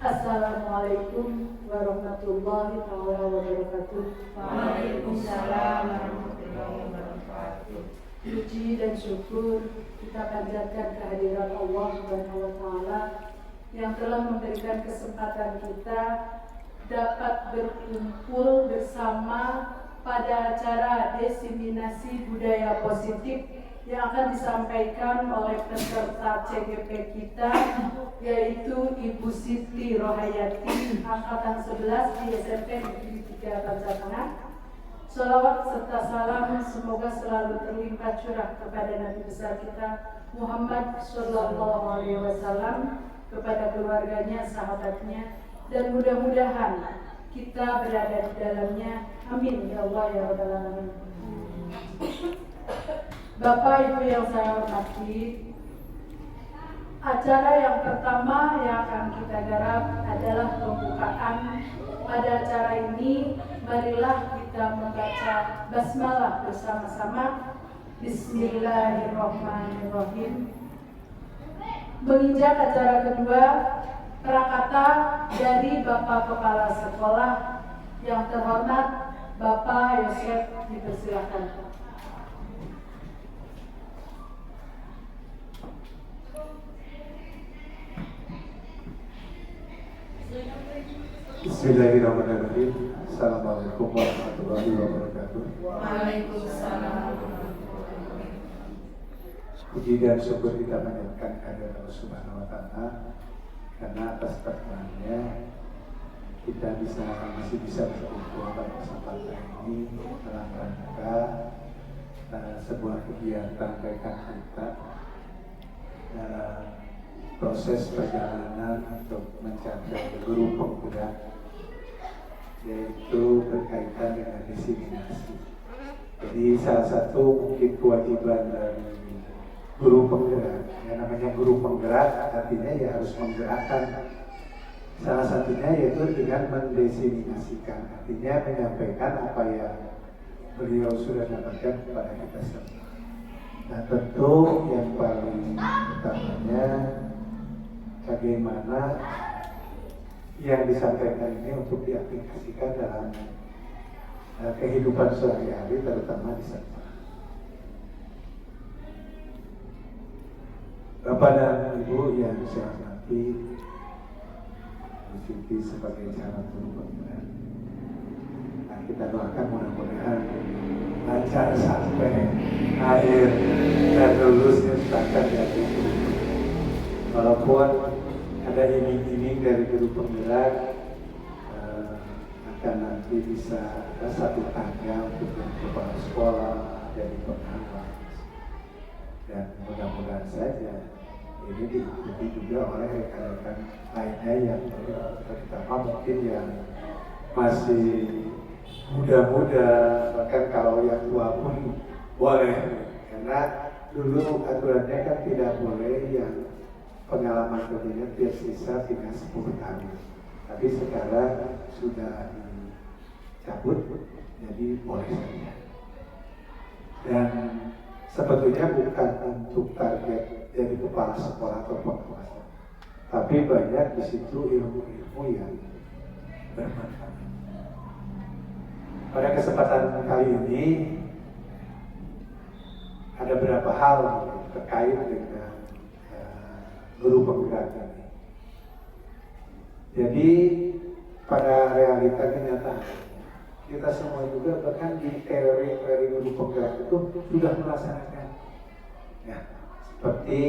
Assalamualaikum warahmatullahi wabarakatuh. Waalaikumsalam warahmatullahi wabarakatuh. Puji dan syukur kita panjatkan kehadiran Allah Subhanahu wa taala yang telah memberikan kesempatan kita dapat berkumpul bersama pada acara diseminasi budaya positif yang akan disampaikan oleh peserta CGP kita, yaitu Ibu Siti Rohayati, angkatan 11 di SMP Negeri 3 Banjartengah. Salawat serta salam semoga selalu terlimpah curah kepada Nabi besar kita Muhammad Sallallahu Alaihi Wasallam, kepada keluarganya, sahabatnya, dan mudah-mudahan kita berada di dalamnya. Amin ya Allah ya Rabbal Alamin. Bapak Ibu yang saya hormati, acara yang pertama yang akan kita garap adalah pembukaan. Pada acara ini, marilah kita membaca basmalah bersama-sama. Bismillahirrahmanirrahim. Menginjak acara kedua, prakata dari Bapak Kepala Sekolah yang terhormat Bapak Yosef, dipersilakan. Bismillahirrahmanirrahim. Assalamualaikum warahmatullahi wabarakatuh. Waalaikumsalam. Puji dan syukur kita panjatkan kehadirat Allah Subhanahu wa taala, karena atas berkatnya kita masih bisa berkumpul pada kesempatan ini dalam rangka sebuah kegiatan rekan kita dalam proses perjalanan untuk mencapai guru penggerak, yaitu berkaitan dengan diseminasi. Jadi salah satu mungkin kewajiban dari guru penggerak, yang namanya guru penggerak artinya ya harus menggerakkan. Salah satunya yaitu dengan mendiseminasikan, artinya menyampaikan apa yang beliau sudah dapatkan kepada kita semua. Nah tentu yang paling utamanya bagaimana yang disampaikan ini untuk diaplikasikan dalam kehidupan sehari-hari, terutama di sekolah. Bapak dan Ibu yang saya hormati, Siti sebagai calon guru penggerak. Nah, kita doakan mudah-mudahan lancar sampai akhir dan lulusnya sepakat ya. Walaupun ada iming-iming dari guru penggerak akan nanti bisa ada satu tangga untuk jadi kepala sekolah, jadi pengawas, dan mudah-mudahan saja ini diikuti juga oleh rekan-rekan lainnya yang terutama mungkin yang masih muda-muda, bahkan kalau yang tua pun boleh, karena dulu aturannya kan tidak boleh yang pengalaman kerjanya tidak sisa tinggal 10 tahun, tapi sekarang sudah dicabut, jadi boleh saja. Dan sebetulnya bukan untuk target jadi kepala sekolah atau pengawas, tapi banyak di situ ilmu-ilmu yang bermanfaat. Pada kesempatan kali ini ada beberapa hal terkait dengan guru penggerak ini. Jadi pada realita kenyataan kita semua juga bahkan di teori guru penggerak itu sudah melaksanakan ya, seperti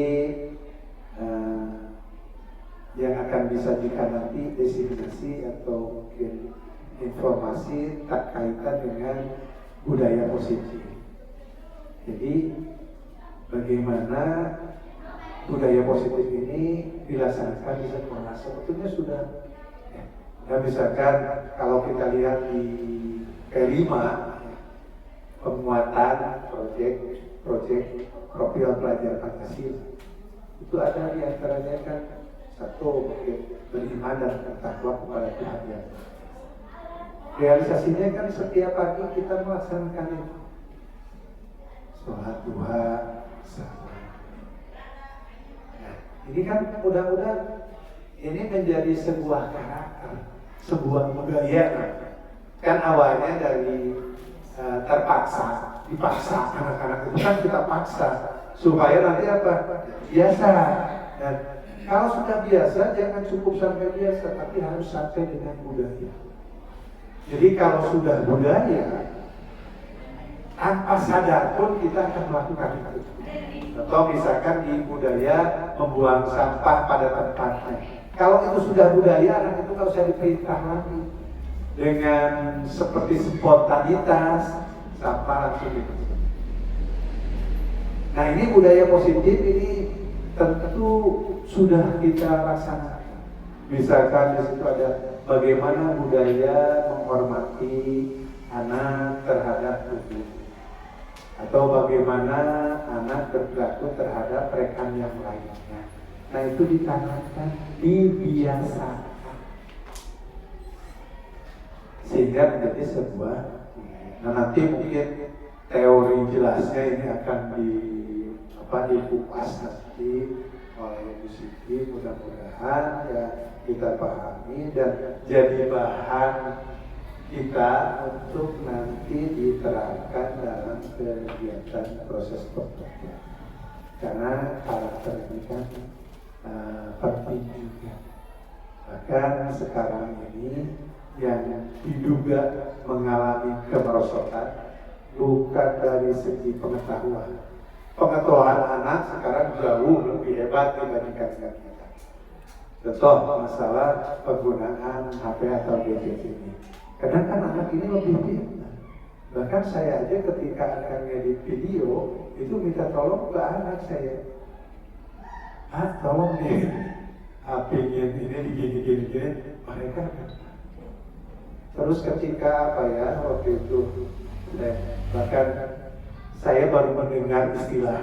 yang akan disajikan nanti diseminasi atau mungkin informasi tak kaitan dengan budaya positif. Jadi bagaimana budaya positif ini dilaksanakan di sekolah, sebetulnya sudah ya. Dan misalkan kalau kita lihat di P5 penguatan proyek profil pelajar Pancasila, itu ada di antaranya kan satu mungkin beriman dan bertakwa kepada Tuhan yang Maha. Realisasinya kan setiap pagi kita melaksanakan itu, sholat duha bersama. Nah, ini kan mudah-mudahan ini menjadi sebuah karakter, sebuah budaya. Kan awalnya dari terpaksa, dipaksa anak-anak itu kan kita paksa supaya nanti apa? Biasa. Dan kalau sudah biasa jangan cukup sampai biasa, tapi harus sampai dengan budaya. Jadi kalau sudah budaya, tanpa sadar pun kita akan melakukan itu. Atau misalkan di budaya membuang sampah pada tempatnya. Kalau itu sudah budaya, anak itu nggak usah diperintah lagi. Dengan seperti spontanitas, sampah langsung itu. Nah ini budaya positif ini tentu sudah kita laksanakan. Misalkan di situ ada bagaimana budaya menghormati anak terhadap tubuh, atau bagaimana anak berperilaku terhadap rekan yang lainnya. Nah itu ditanamkan, dibiasakan, sehingga menjadi sebuah. Nah nanti mungkin teori jelasnya ini akan dikupas nanti oleh Bu Siti, mudah-mudahan ya kita pahami dan jadi bahan kita untuk nanti diterapkan dalam kegiatan proses pembelajaran. Karena karakter ini kan penting juga. Bahkan sekarang ini yang diduga mengalami kemerosotan bukan dari segi pengetahuan. Pengetahuan anak sekarang jauh lebih hebat dibandingkan kita. Contoh masalah penggunaan HP atau gadget ini. Karena kan anak ini lebih pintar. Bahkan saya aja ketika akan ngedit video itu minta tolong ke anak saya. Tolong nih HP-nya ini digini-gini. Mereka kan. Terus ketika waktu itu bahkan saya baru mendengar istilah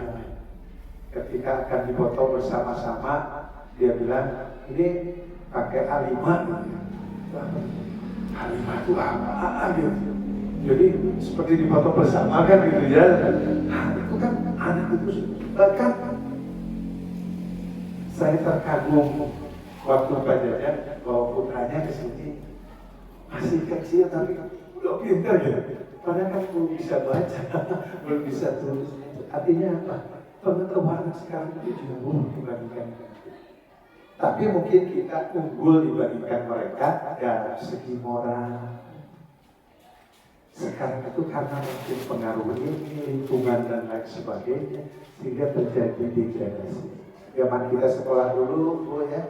ketika akan dipoto bersama-sama, dia bilang ini pakai A5. A5 itu apa gitu. Jadi seperti dipoto bersama kan gitu ya. Nah, itu kan anak itu bahkan saya terkagum waktu belajarnya bawa putranya ke sini, masih kecil tapi udah pintar ya. Padahal kan belum bisa baca, belum bisa tulis. Artinya apa? Pengetahuan sekarang itu jauh dibandingkan. Tapi mungkin kita unggul dibandingkan mereka dari segi moral. Sekarang itu karena mungkin pengaruh ini, lingkungan dan lain sebagainya, sehingga terjadi degradasi. Zaman kita sekolah dulu, ya,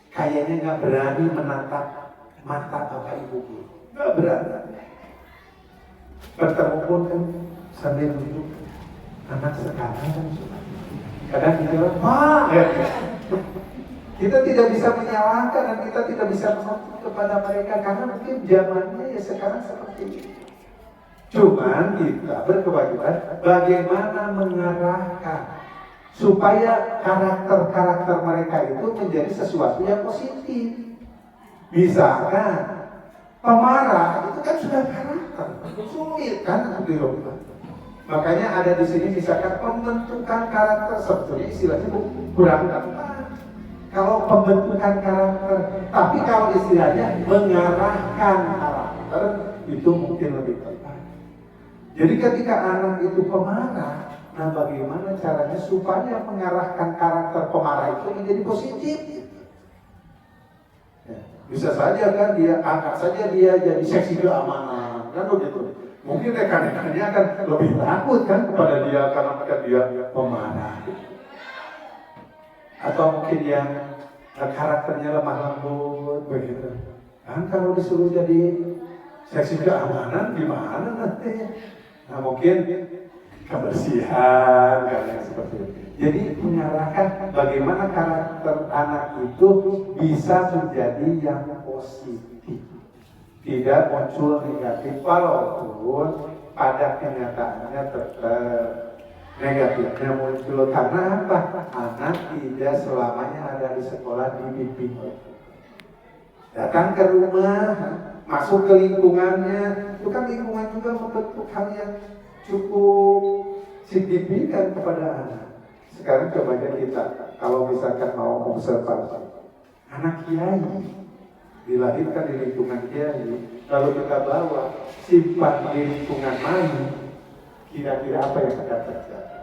kayaknya nggak berani menatap mata bapak ibu guru, nggak berani. Bertemu pun kan sambil duduk. Anak sekarang kan kadang kita kita tidak bisa menyalahkan dan kita tidak bisa menuntut kepada mereka karena mungkin zamannya ya sekarang seperti itu. Cuman kita berkewajiban bagaimana mengarahkan supaya karakter-karakter mereka itu menjadi sesuatu yang positif. Misalkan pemarah itu kan sudah karakter, sulit kan untuk dirubah. Makanya ada di sini misalkan pembentukan karakter, sebetulnya istilahnya kurang tepat. Kalau pembentukan karakter, tapi kalau istilahnya mengarahkan karakter itu mungkin lebih tepat. Jadi ketika anak itu pemarah, nah bagaimana caranya supaya mengarahkan karakter pemarah itu menjadi positif? Ya, bisa saja kan dia angkat saja dia jadi seksi keamanan, kan begitu. Mungkin rekan-rekannya akan lebih takut kan kepada dia karena dia pemarah. Atau mungkin yang karakternya lemah lembut begitu. Kan kalau disuruh jadi seksi keamanan gimana nanti? Nah mungkin kebersihan kayak seperti itu. Jadi mengarahkan bagaimana karakter anak itu bisa menjadi yang positif, tidak muncul negatif, walaupun pada kenyataannya tetap negatifnya muncul. Karena apa? Anak tidak selamanya ada di sekolah dibimbing. Datang ke rumah, masuk ke lingkungannya, itu kan lingkungan juga membentuk hal yang cukup signifikan kepada anak. Sekarang coba aja kita, kalau misalkan mau observasi, anak kiai dilahirkan di lingkungan kiai, lalu kita bawa simpan di lingkungan main, kira-kira apa yang akan terjadi?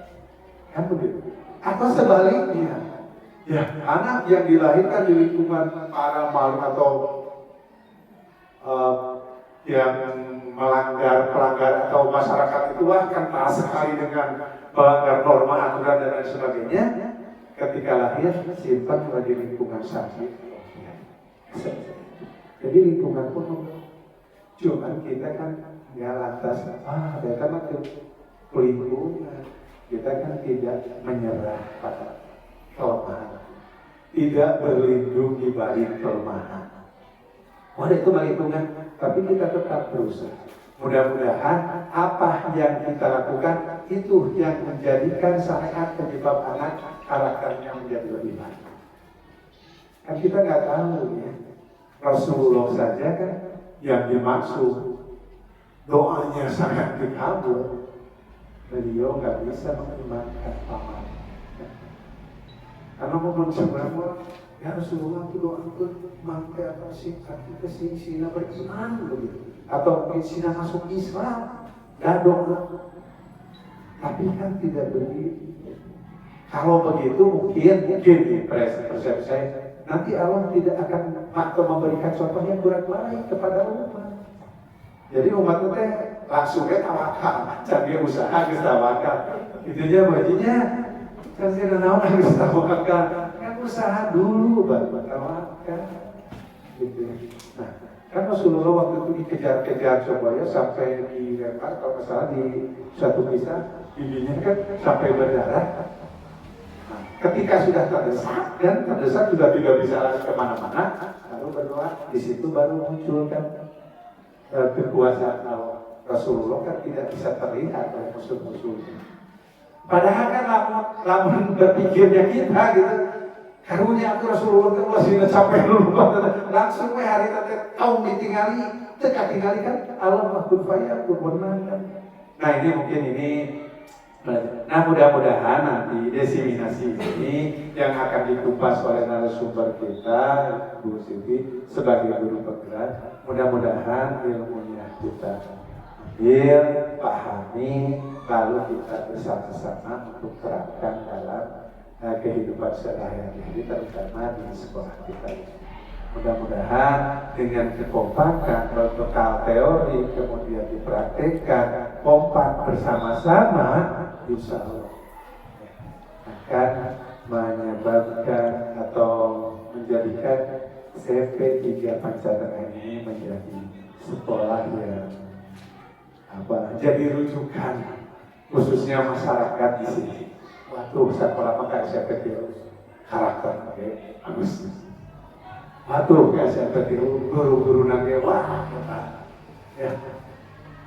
Kan begitu? Atau sebaliknya, ya anak yang dilahirkan di lingkungan paramal atau yang pelanggar atau masyarakat itu akan keras sekali dengan melanggar norma aturan dan lain sebagainya, ketika lahir simpan di lingkungan sakit. Jadi lingkungan pun cuman kita kan nggak lantas kita mah lingkungan, kita kan tidak menyerah pada kelemahan, tidak berlindung di balik kelemahan. Itu lingkungan, tapi kita tetap berusaha. Mudah-mudahan apa yang kita lakukan itu yang menjadikan syariat penyebab anak karakternya menjadi lebih baik. Kan kita nggak tahu ya, Rasulullah saja kan yang dimaksud doanya sangat dikabul, beliau nggak bisa mengimankan paman. Karena mau sebenarnya ya Rasulullah itu doa itu mangke apa sih kita sini beriman begitu, atau mungkin sini masuk Islam, gadok. Tapi kan tidak begitu. Kalau begitu mungkin di persepsi saya nanti Allah tidak akan memberikan contoh yang berat-berat kepada umat. Jadi umat itu langsungnya tawakal, jadi usaha kita tawakal. Itunya bajunya kan kita naon harus tawakal. Kan usaha dulu baru tawakal. Gitu. Nah, kan Rasulullah waktu itu dikejar-kejar supaya sampai dilempar, kalau nggak salah di suatu kisah bibinya kan sampai berdarah. Ketika sudah terdesak sudah tidak bisa lari kemana-mana, lalu berdoa, di situ baru muncul kan kekuasaan Allah. Rasulullah kan tidak bisa terlihat oleh musuh-musuhnya. Padahal kan lamun berpikirnya kita gitu, karunia aku Rasulullah kan masih sampai dulu langsung hari nanti kaum ditinggali, tinggali kan Allah mahfud fayakun kan. Nah ini mungkin ini. Nah mudah-mudahan nanti diseminasi ini yang akan dikupas oleh narasumber kita Bu Siti sebagai guru penggerak, mudah-mudahan ilmunya kita ambil, pahami, lalu kita bersama-sama untuk terapkan dalam kehidupan sehari-hari, terutama di sekolah kita ini. Mudah-mudahan dengan kekompakan berbekal teori kemudian dipraktikkan kompak bersama-sama, insya Allah akan menyebabkan atau menjadikan CP 3 Pancasila ini menjadi sekolah yang jadi rujukan khususnya masyarakat di sini. Waktu sekolah pakai CP karakter bagus. Atuh kasih guru-guru nanti wah ya,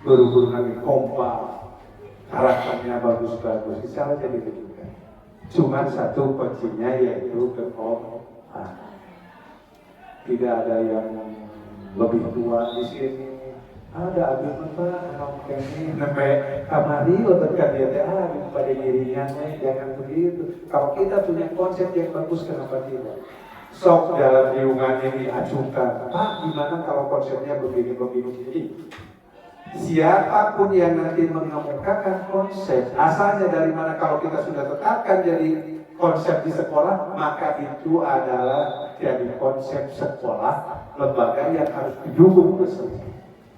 guru-guru nanti kompak, karakternya bagus-bagus, insya Allah jadi juga. Cuma satu kuncinya yaitu kekompakan. Tidak ada yang lebih tua di sini. Ada abis apa nongkrong ini sampai kamari untuk dia pada dirinya, jangan begitu. Kalau kita punya konsep yang bagus, kenapa tidak? Sok dalam riungan ini acukan, Pak, gimana kalau konsepnya begini? Siapapun yang nanti mengemukakan konsep, asalnya dari mana, kalau kita sudah tetapkan jadi konsep di sekolah, maka itu adalah jadi konsep sekolah, lembaga yang harus didukung bersama.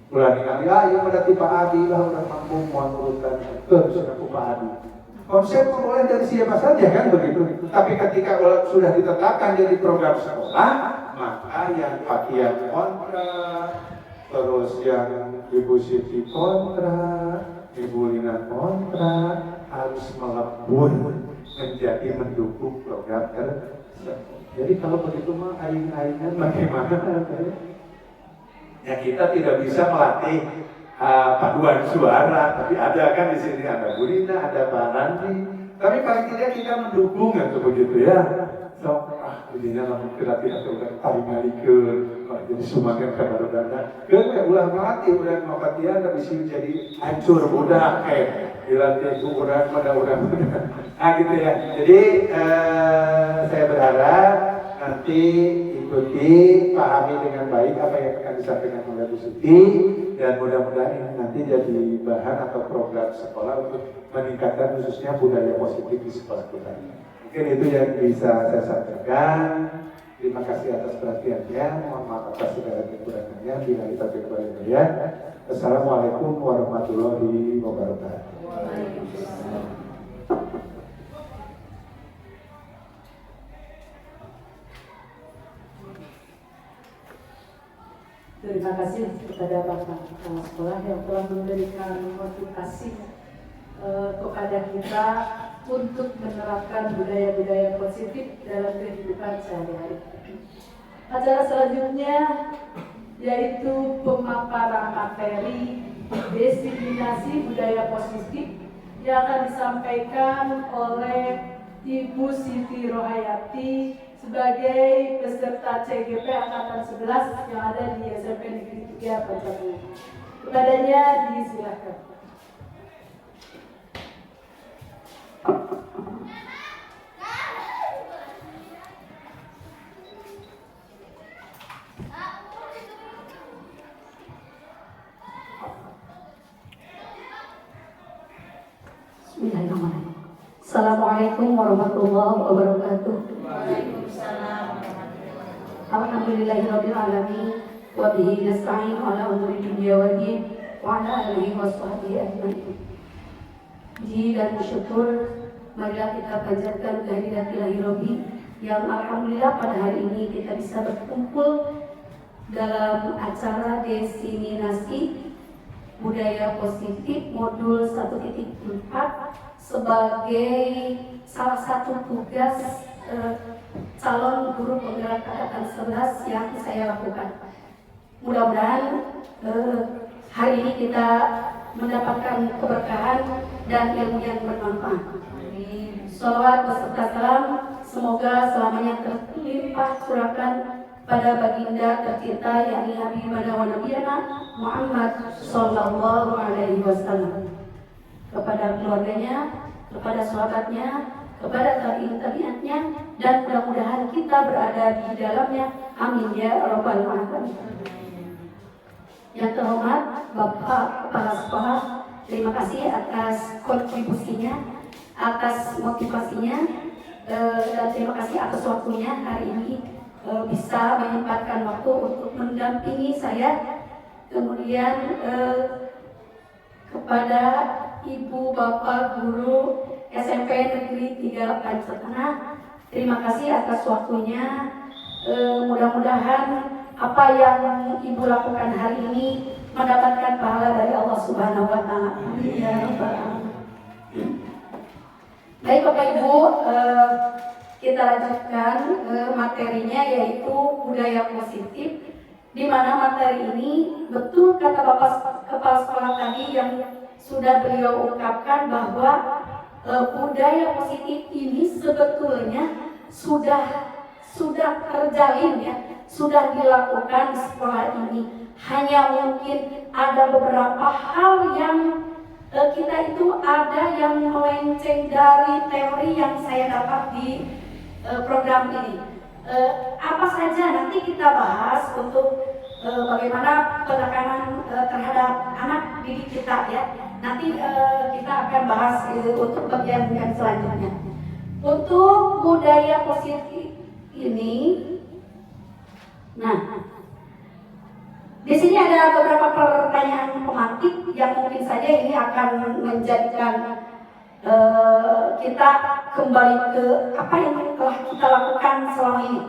Ulangi kali, ya berarti Pak Adi lah udah mampu menurunkan terus Pak Adi. Konsep boleh dari siapa saja kan begitu. Tapi ketika sudah ditetapkan jadi program sekolah, maka yang pakaian kontrak, terus yang Ibu Siti kontrak, Ibu Lina kontrak, harus melebur menjadi mendukung program tersebut. Jadi kalau begitu mah aing-aingan bagaimana? Ya kita tidak bisa melatih paduan suara, tapi ada kan di sini ada Bu Lina, ada Pak Randi. Tapi paling tidak kita mendukung atau begitu ya. So, Bu Lina lamun latihan udah paling ngalikeun, jadi sumakeun ka barudak. Geus ulah melatih, udah latihan tapi sih jadi hancur budak dilatih ukuran pada orang. Gitu ya. Jadi saya berharap nanti ikuti, pahami dengan baik apa yang akan disampaikan oleh Bu Suti, dan mudah-mudahan ini nanti jadi bahan atau program sekolah untuk meningkatkan khususnya budaya positif di sekolah kita. Mungkin itu yang bisa saya sampaikan. Terima kasih atas perhatiannya. Mohon maaf atas segala kekurangannya. Bila kita berkembali ya. Assalamualaikum warahmatullahi wabarakatuh. Terima kasih kepada Bapak Kepala Sekolah yang telah memberikan motivasi kepada kita untuk menerapkan budaya-budaya positif dalam kehidupan sehari-hari. Acara selanjutnya yaitu pemaparan materi desiminasi budaya positif yang akan disampaikan oleh Ibu Siti Rohayati sebagai peserta CGP Angkatan 11 yang ada di SMP Negeri 3 Pancasila. Kepadanya disilakan. Bismillahirrahmanirrahim. Assalamualaikum warahmatullahi wabarakatuh. Waalaikumsalam warahmatullahi wabarakatuh. Alhamdulillahirabbil alamin wa bihi nasta'in ala umuri dunya waddin wa ala alihi washabbihi ajmain. Puji dan syukur marilah kita panjatkan kehadirat Ilahi Rabbi yang alhamdulillah pada hari ini kita bisa berkumpul dalam acara desiminasi budaya positif modul 1.4 sebagai salah satu tugas calon guru penggerak angkatan 11 yang saya lakukan. Mudah-mudahan hari ini kita mendapatkan keberkahan dan ilmu yang bermanfaat. Sholawat beserta salam semoga selamanya terlimpah curahkan pada baginda tercinta yakni Habibana wa Nabiyana Muhammad sallallahu alaihi wasallam, kepada keluarganya, kepada sahabatnya, kepada tabi'in-tabi'atnya, dan mudah-mudahan kita berada di dalamnya. Amin ya rabbal alamin. Yang terhormat Bapak Kepala Sekolah, terima kasih atas kontribusinya, atas motivasinya, dan terima kasih atas waktunya hari ini bisa menyempatkan waktu untuk mendampingi saya. Kemudian kepada Ibu Bapak Guru SMP Negeri 3 Pancetengah, terima kasih atas waktunya. Mudah-mudahan apa yang Ibu lakukan hari ini mendapatkan pahala dari Allah Subhanahu wa Ta'ala. Amin ya rabbal alamin. Baik Bapak Ibu, kita lanjutkan materinya yaitu budaya positif, di mana materi ini betul kata Bapak Kepala Sekolah tadi yang sudah beliau ungkapkan bahwa budaya positif ini sebetulnya sudah terjalin ya, sudah dilakukan di sekolah ini. Hanya mungkin ada beberapa hal yang kita itu ada yang melenceng dari teori yang saya dapat di program ini. Apa saja nanti kita bahas untuk bagaimana penekanan terhadap anak didik kita ya. Nanti kita akan bahas untuk bagian yang selanjutnya. Untuk budaya positif ini, nah, di sini ada beberapa pertanyaan pemantik yang mungkin saja ini akan menjadikan kita kembali ke apa yang telah kita lakukan selama ini.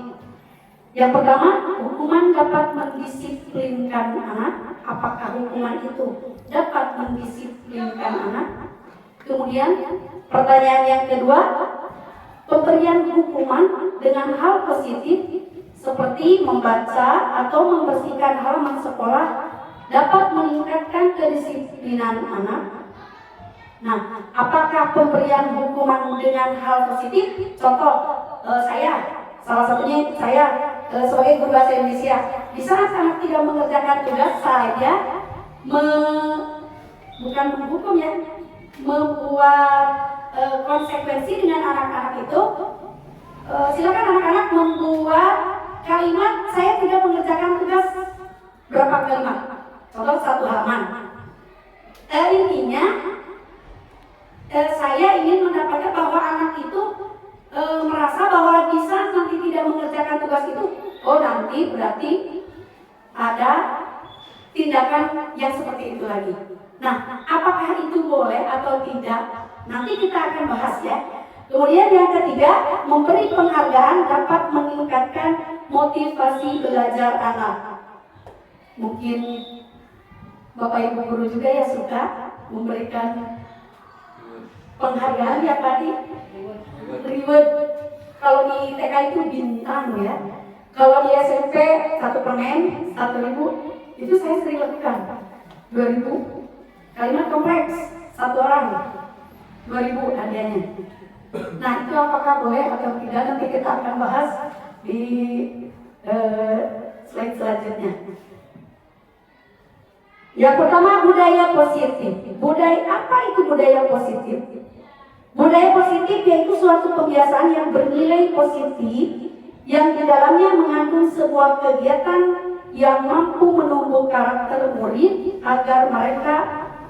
Yang pertama, hukuman dapat mendisiplinkan anak. Apakah hukuman itu dapat mendisiplinkan anak? Kemudian pertanyaan yang kedua, pemberian hukuman dengan hal positif seperti membaca atau membersihkan halaman sekolah dapat meningkatkan kedisiplinan anak. Nah, apakah pemberian hukuman dengan hal positif? Contoh, salah satunya saya sebagai guru bahasa Indonesia, di saat anak tidak mengerjakan tugas, saya bukan menghukum ya, membuat konsekuensi dengan anak-anak itu, silakan anak-anak membuat kalimat saya tidak mengerjakan tugas berapa kalimat. Contoh 1 halaman. Intinya saya ingin mendapatkan bahwa anak itu merasa bahwa bisa nanti tidak mengerjakan tugas itu, oh nanti berarti ada tindakan yang seperti itu lagi. Nah, apakah itu boleh atau tidak? Nanti kita akan bahas ya. Kemudian yang ketiga, memberi penghargaan dapat meningkatkan motivasi belajar anak. Mungkin Bapak Ibu guru juga ya suka memberikan penghargaan ya tadi. Reward. Kalau di TK itu bintang ya. Kalau di SMP 1 permen 1.000 itu saya sering lakukan. 2.000 kalimat kompleks 1 orang 2.000 hadiahnya. Nah itu apakah boleh atau tidak nanti kita akan bahas di slide selanjutnya. Yang pertama budaya positif. Budaya apa itu budaya positif? Budaya positif yaitu suatu kebiasaan yang bernilai positif yang di dalamnya mengandung sebuah kegiatan yang mampu menumbuh karakter murid agar mereka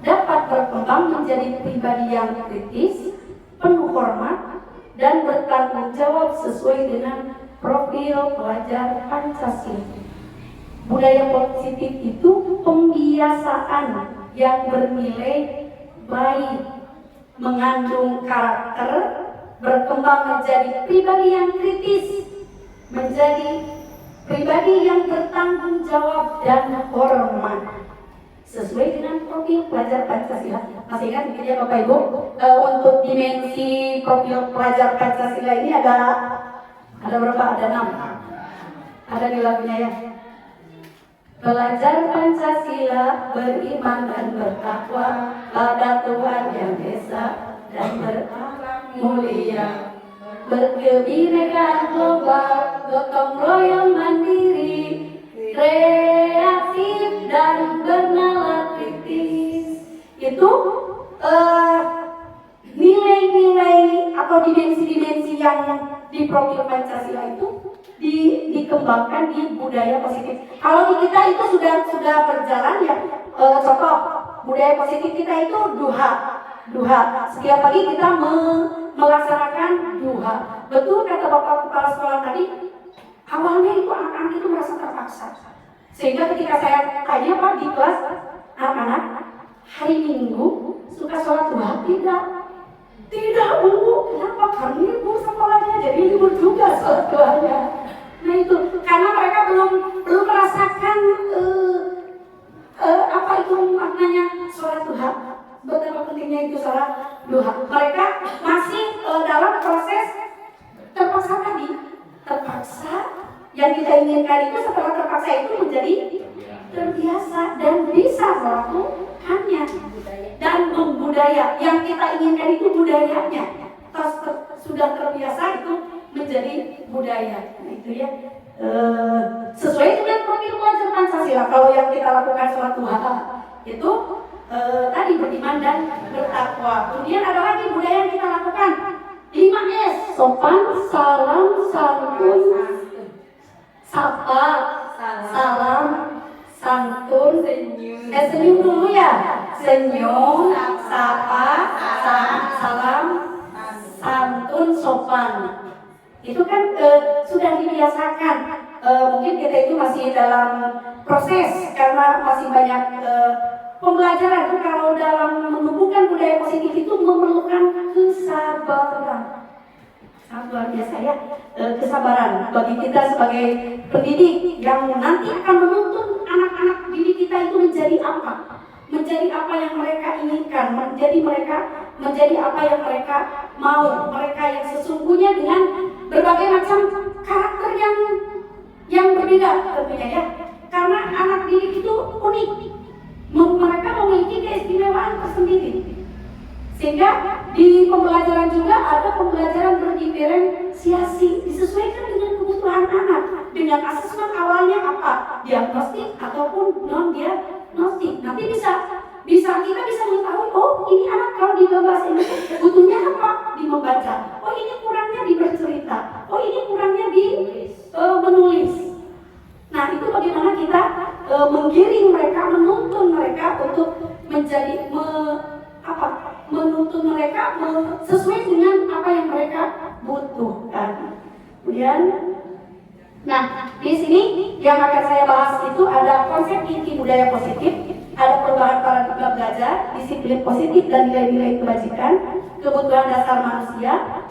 dapat berkembang menjadi pribadi yang kritis, penuh hormat, dan bertanggung jawab sesuai dengan profil pelajar Pancasila. Budaya positif itu pembiasaan yang bernilai baik, mengandung karakter, berkembang menjadi pribadi yang kritis, menjadi pribadi yang bertanggung jawab dan hormat sesuai dengan profil pelajar Pancasila. Masih ingat mungkin ya Bapak Ibu, untuk dimensi profil pelajar Pancasila ini ada berapa? Ada 6. Ada di lagunya ya. Pelajar Pancasila beriman dan bertakwa pada Tuhan yang Esa dan berakhlak mulia, berkebinekaan global, gotong royong mandiri, kreatif dan bernalar kritis. Itu nilai-nilai atau dimensi-dimensi yang di profil Pancasila itu dikembangkan di budaya positif. Kalau di kita itu sudah berjalan ya. Contoh budaya positif kita itu duha. Setiap pagi kita melaksanakan duha. Betul kata Bapak Kepala Sekolah tadi. Awalnya itu anak-anak itu merasa terpaksa. Sehingga ketika saya tanya Pak di kelas, anak-anak hari Minggu suka sholat duha? Tidak Bu. Kenapa? Karena ibu sekolahnya jadi libur juga sholat duhanya. Nah itu karena mereka belum merasakan apa itu maknanya sholat duha, betapa pentingnya itu sholat duha. Mereka masih dalam proses terpaksa yang kita inginkan itu setelah terpaksa itu menjadi terbiasa dan bisa melakukannya dan membudaya. Yang kita inginkan itu budayanya, sudah terbiasa itu menjadi budaya. Nah itu ya sesuai dengan profil pelajar Pancasila. Kalau yang kita lakukan sholat duha itu tadi beriman dan bertakwa. Kemudian ada lagi budaya yang kita lakukan 5S: sopan, salam, santun, sapa, salam, santun, senyum dulu ya. Senyum, sapa, salam, santun, sopan. Itu kan sudah dibiasakan. Mungkin kita itu masih dalam proses karena masih banyak pembelajaran. Kalau dalam menumbuhkan budaya positif itu memerlukan kesabaran. Luar biasa ya, kesabaran bagi kita sebagai pendidik yang nanti akan menuntun anak-anak didik kita itu menjadi apa? Menjadi apa yang mereka inginkan, menjadi apa yang mereka mau, mereka yang sesungguhnya dengan berbagai macam karakter yang berbeda tentunya ya. Karena anak didik itu unik, mereka memiliki keistimewaan tersendiri. Sehingga di pembelajaran juga ada pembelajaran berdiferensiasi, disesuaikan dengan kebutuhan anak, dengan asesmen awalnya apa, diagnostik ataupun non diagnostik. Nanti kita bisa mengetahui, oh ini anak kalau di bahasa Indonesia butuhnya apa? Di membaca. Oh ini kurangnya di bercerita. Oh ini kurangnya di menulis. Nah itu bagaimana kita menggiring mereka, menuntun mereka untuk menjadi menuntun mereka sesuai dengan apa yang mereka butuhkan. Kemudian, nah di sini yang akan saya bahas itu ada konsep inti budaya positif, ada perubahan paradigma belajar, disiplin positif dan nilai-nilai kebajikan, kebutuhan dasar manusia,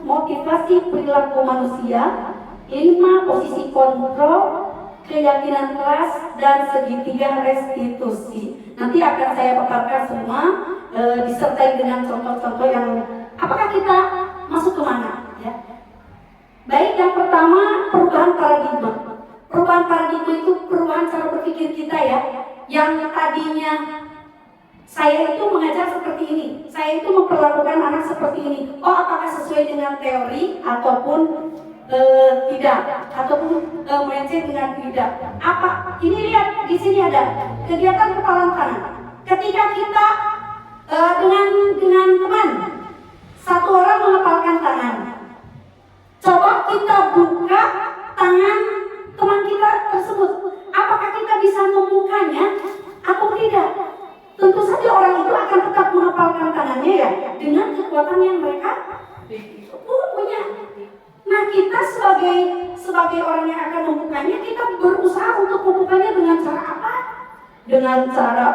motivasi perilaku manusia, 5 posisi kontrol, keyakinan keras, dan segitiga restitusi. Nanti akan saya paparkan semua disertai dengan contoh-contoh yang apakah kita masuk kemana ya. Baik, yang pertama perubahan paradigma. Perubahan paradigma itu perubahan cara berpikir kita ya. Yang tadinya saya itu mengajar seperti ini, saya itu memperlakukan anak seperti ini. Oh, apakah sesuai dengan teori ataupun tidak, ataupun melenceng dengan tidak? Apa? Ini lihat di sini ada kegiatan kepalan tangan. Ketika kita dengan teman, satu orang mengepalkan tangan. Coba kita buka tangan teman kita tersebut. Apakah kita bisa membukanya atau tidak? Tentu saja orang itu akan tetap mengepalkan tangannya ya, dengan kekuatan yang mereka punya. Nah kita sebagai orang yang akan membukanya, kita berusaha untuk membukanya dengan cara apa? Dengan cara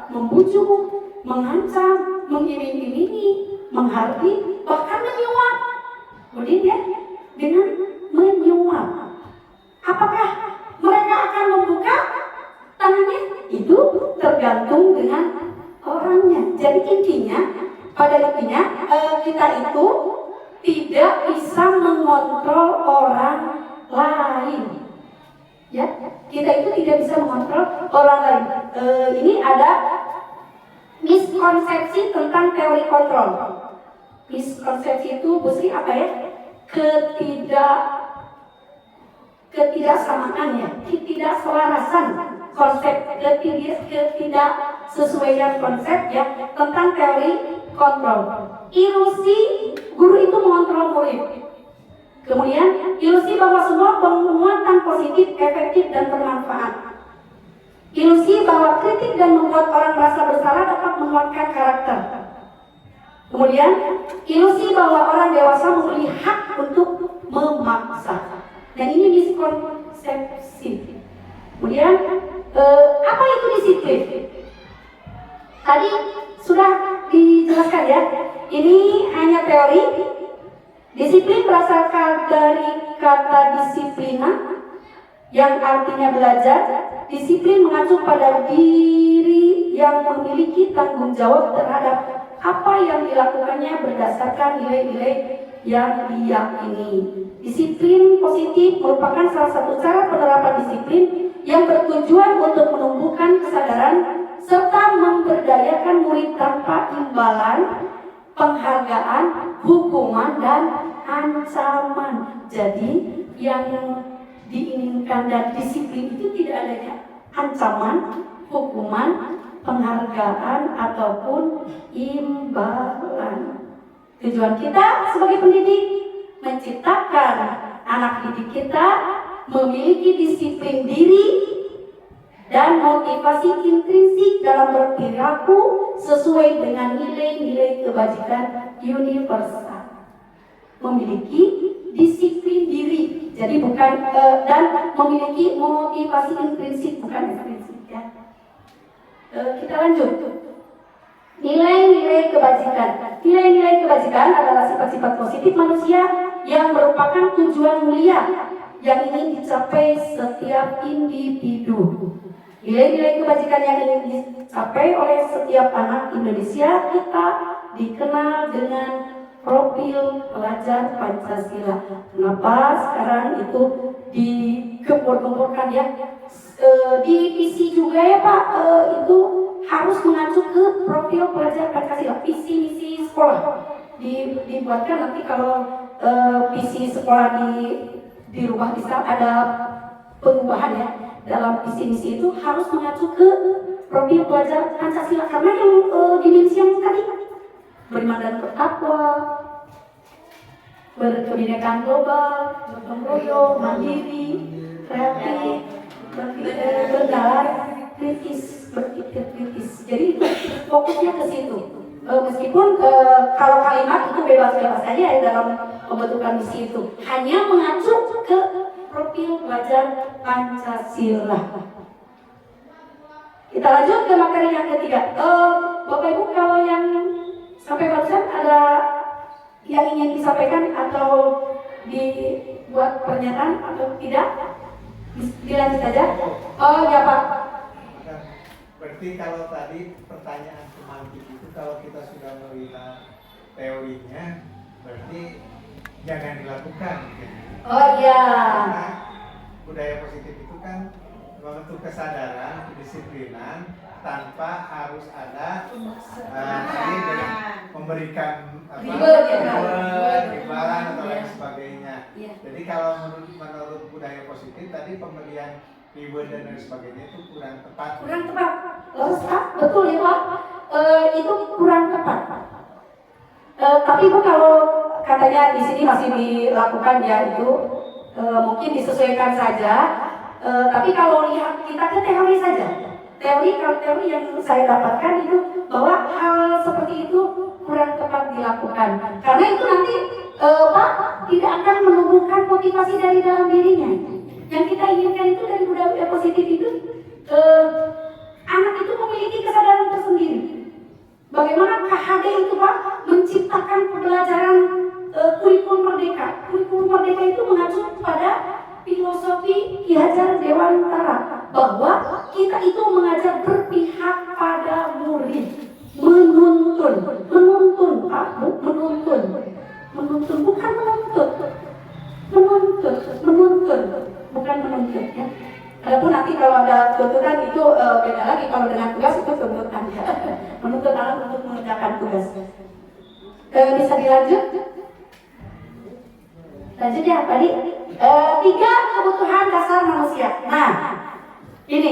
membujuk, mengancam, mengiming-imingi, menghardik, bahkan menyuap. Kemudian ya, dengan menyuap. Apakah mereka akan membuka tangannya? Itu tergantung dengan orangnya. Jadi pada intinya kita itu tidak bisa mengontrol orang lain. Ya, kita itu tidak bisa mengontrol orang lain. Ini ada miskonsepsi tentang teori kontrol. Miskonsepsi itu mesti apa ya? Ketidaksamaan ya, ketidakselarasan konsep, ketidaksesuaian konsep ya tentang teori kontrol. Ilusi guru itu mengontrol murid. Kemudian ilusi bahwa semua penguatan positif, efektif dan bermanfaat. Ilusi bahwa kritik dan membuat orang merasa bersalah dapat menguatkan karakter. Kemudian ilusi bahwa orang dewasa memiliki hak untuk memaksa. Dan ini miskonsepsi. Kemudian apa itu disiplin? Tadi sudah dijelaskan ya. Ini hanya teori. Disiplin berasal dari kata disiplina yang artinya belajar. Disiplin mengacu pada diri yang memiliki tanggung jawab terhadap apa yang dilakukannya berdasarkan nilai-nilai yang diyakini. Disiplin positif merupakan salah satu cara penerapan disiplin yang bertujuan untuk menumbuhkan kesadaran serta memberdayakan murid tanpa imbalan, penghargaan, hukuman, dan ancaman. Jadi yang diinginkan dari disiplin itu tidak adanya ancaman, hukuman, penghargaan, ataupun imbalan. Tujuan kita sebagai pendidik menciptakan anak didik kita memiliki disiplin diri dan motivasi intrinsik dalam berperilaku sesuai dengan nilai-nilai kebajikan universal. Memiliki disiplin diri, jadi bukan dan memiliki motivasi intrinsik, bukan ekstrinsik ya. Kita lanjut. Nilai-nilai kebajikan. Nilai-nilai kebajikan adalah sifat-sifat positif manusia yang merupakan tujuan mulia yang ingin dicapai setiap individu. Nilai-nilai kebajikan yang ingin dicapai oleh setiap anak Indonesia kita dikenal dengan profil pelajar Pancasila. Kenapa sekarang itu digempur-gemburkan ya? Di visi juga ya Pak, itu harus mengacu ke profil pelajar Pancasila, visi misi sekolah. Dibuatkan nanti kalau visi sekolah dirubah bisa ada perubahan ya. Dalam visi misi itu harus mengacu ke profil pelajar Pancasila karena yang dimensi yang tadi beriman dan bertakwa, berkebinekaan global, gotong royong, mandiri, kreatif, bernalar, kritis, berpikir kritis. Jadi fokusnya ke situ. Meskipun kalau kalimat itu bebas-bebas saja ya dalam pembentukan misi itu, hanya mengacu ke profil pelajar Pancasila. Kita lanjut ke materi yang ketiga. Bapak Ibu, kalau yang sampai barusan ada yang ingin disampaikan atau dibuat pernyataan atau tidak? Dilanjut aja. Oh ya Pak. Berarti kalau tadi pertanyaan semantik itu kalau kita sudah melihat teorinya, berarti jangan dilakukan. Gitu. Oh iya. Karena budaya positif itu kan membentuk kesadaran, kedisiplinan tanpa harus ada tadi dengan memberikan imbalan atau lain sebagainya. Jadi kalau menurut budaya positif tadi pemberian reward dan lain sebagainya itu kurang tepat. Kurang tepat. Betul ya Pak. Itu kurang tepat. Tapi Bu, kalau katanya di sini masih dilakukan ya itu mungkin disesuaikan saja. Tapi kalau lihat kita ke teori saja. Teori yang saya dapatkan itu bahwa hal seperti itu kurang tepat dilakukan. Karena itu nanti Pak tidak akan menumbuhkan motivasi dari dalam dirinya. Yang kita inginkan itu dari budaya positif itu anak itu memiliki kesadaran tersendiri. Bagaimana KHD itu Pak menciptakan pembelajaran kurikulum merdeka. Kurikulum merdeka itu mengacu pada filosofi Ki Hajar Dewantara bahwa kita itu mengajar berpihak pada murid, menuntun Pak, menuntun bukan menuntut, bukan menuntut ya. Adapun nanti kalau ada tuntutan itu beda lagi, kalau dengan tugas itu tuntutan ya. Menuntut anak untuk mengerjakan tugas. Bisa dilanjut? Lanjut ya tadi. 3 kebutuhan dasar manusia. Nah, ini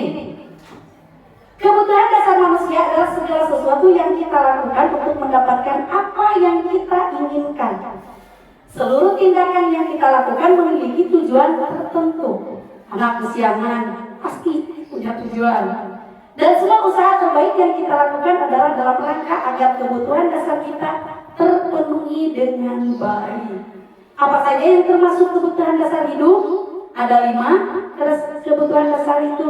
kebutuhan dasar manusia adalah segala sesuatu yang kita lakukan untuk mendapatkan apa yang kita inginkan. Seluruh tindakan yang kita lakukan memiliki tujuan tertentu. Anak kesiangan pasti punya tujuan. Dan semua usaha terbaik yang kita lakukan adalah dalam rangka agar kebutuhan dasar kita terpenuhi dengan baik. Apa saja yang termasuk kebutuhan dasar hidup? Ada 5 kebutuhan dasar itu.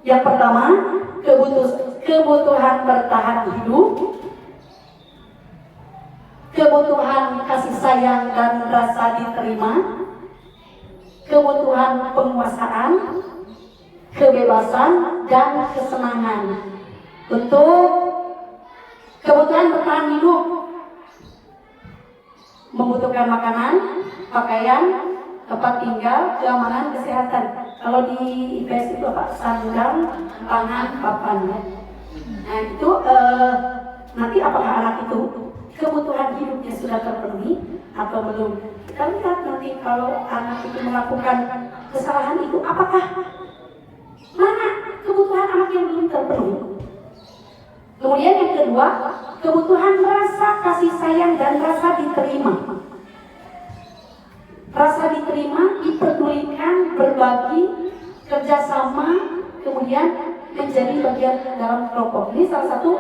Yang pertama, kebutuhan bertahan hidup, kebutuhan kasih sayang dan rasa diterima, kebutuhan penguasaan, kebebasan, dan kesenangan. Untuk kebutuhan bertahan hidup, membutuhkan makanan, pakaian, tempat tinggal, keamanan, kesehatan. Kalau di IPS itu apa? Sandang, pangan, papan. Nah itu nanti apakah anak itu kebutuhan hidupnya sudah terpenuhi atau belum? Kita lihat nanti kalau anak itu melakukan kesalahan itu, apakah mana kebutuhan anak yang belum terpenuhi? Kemudian yang kedua, kebutuhan rasa kasih sayang dan rasa diterima. Rasa diterima, dipedulikan, berbagi, kerjasama, kemudian menjadi bagian dalam kelompok. Ini salah satu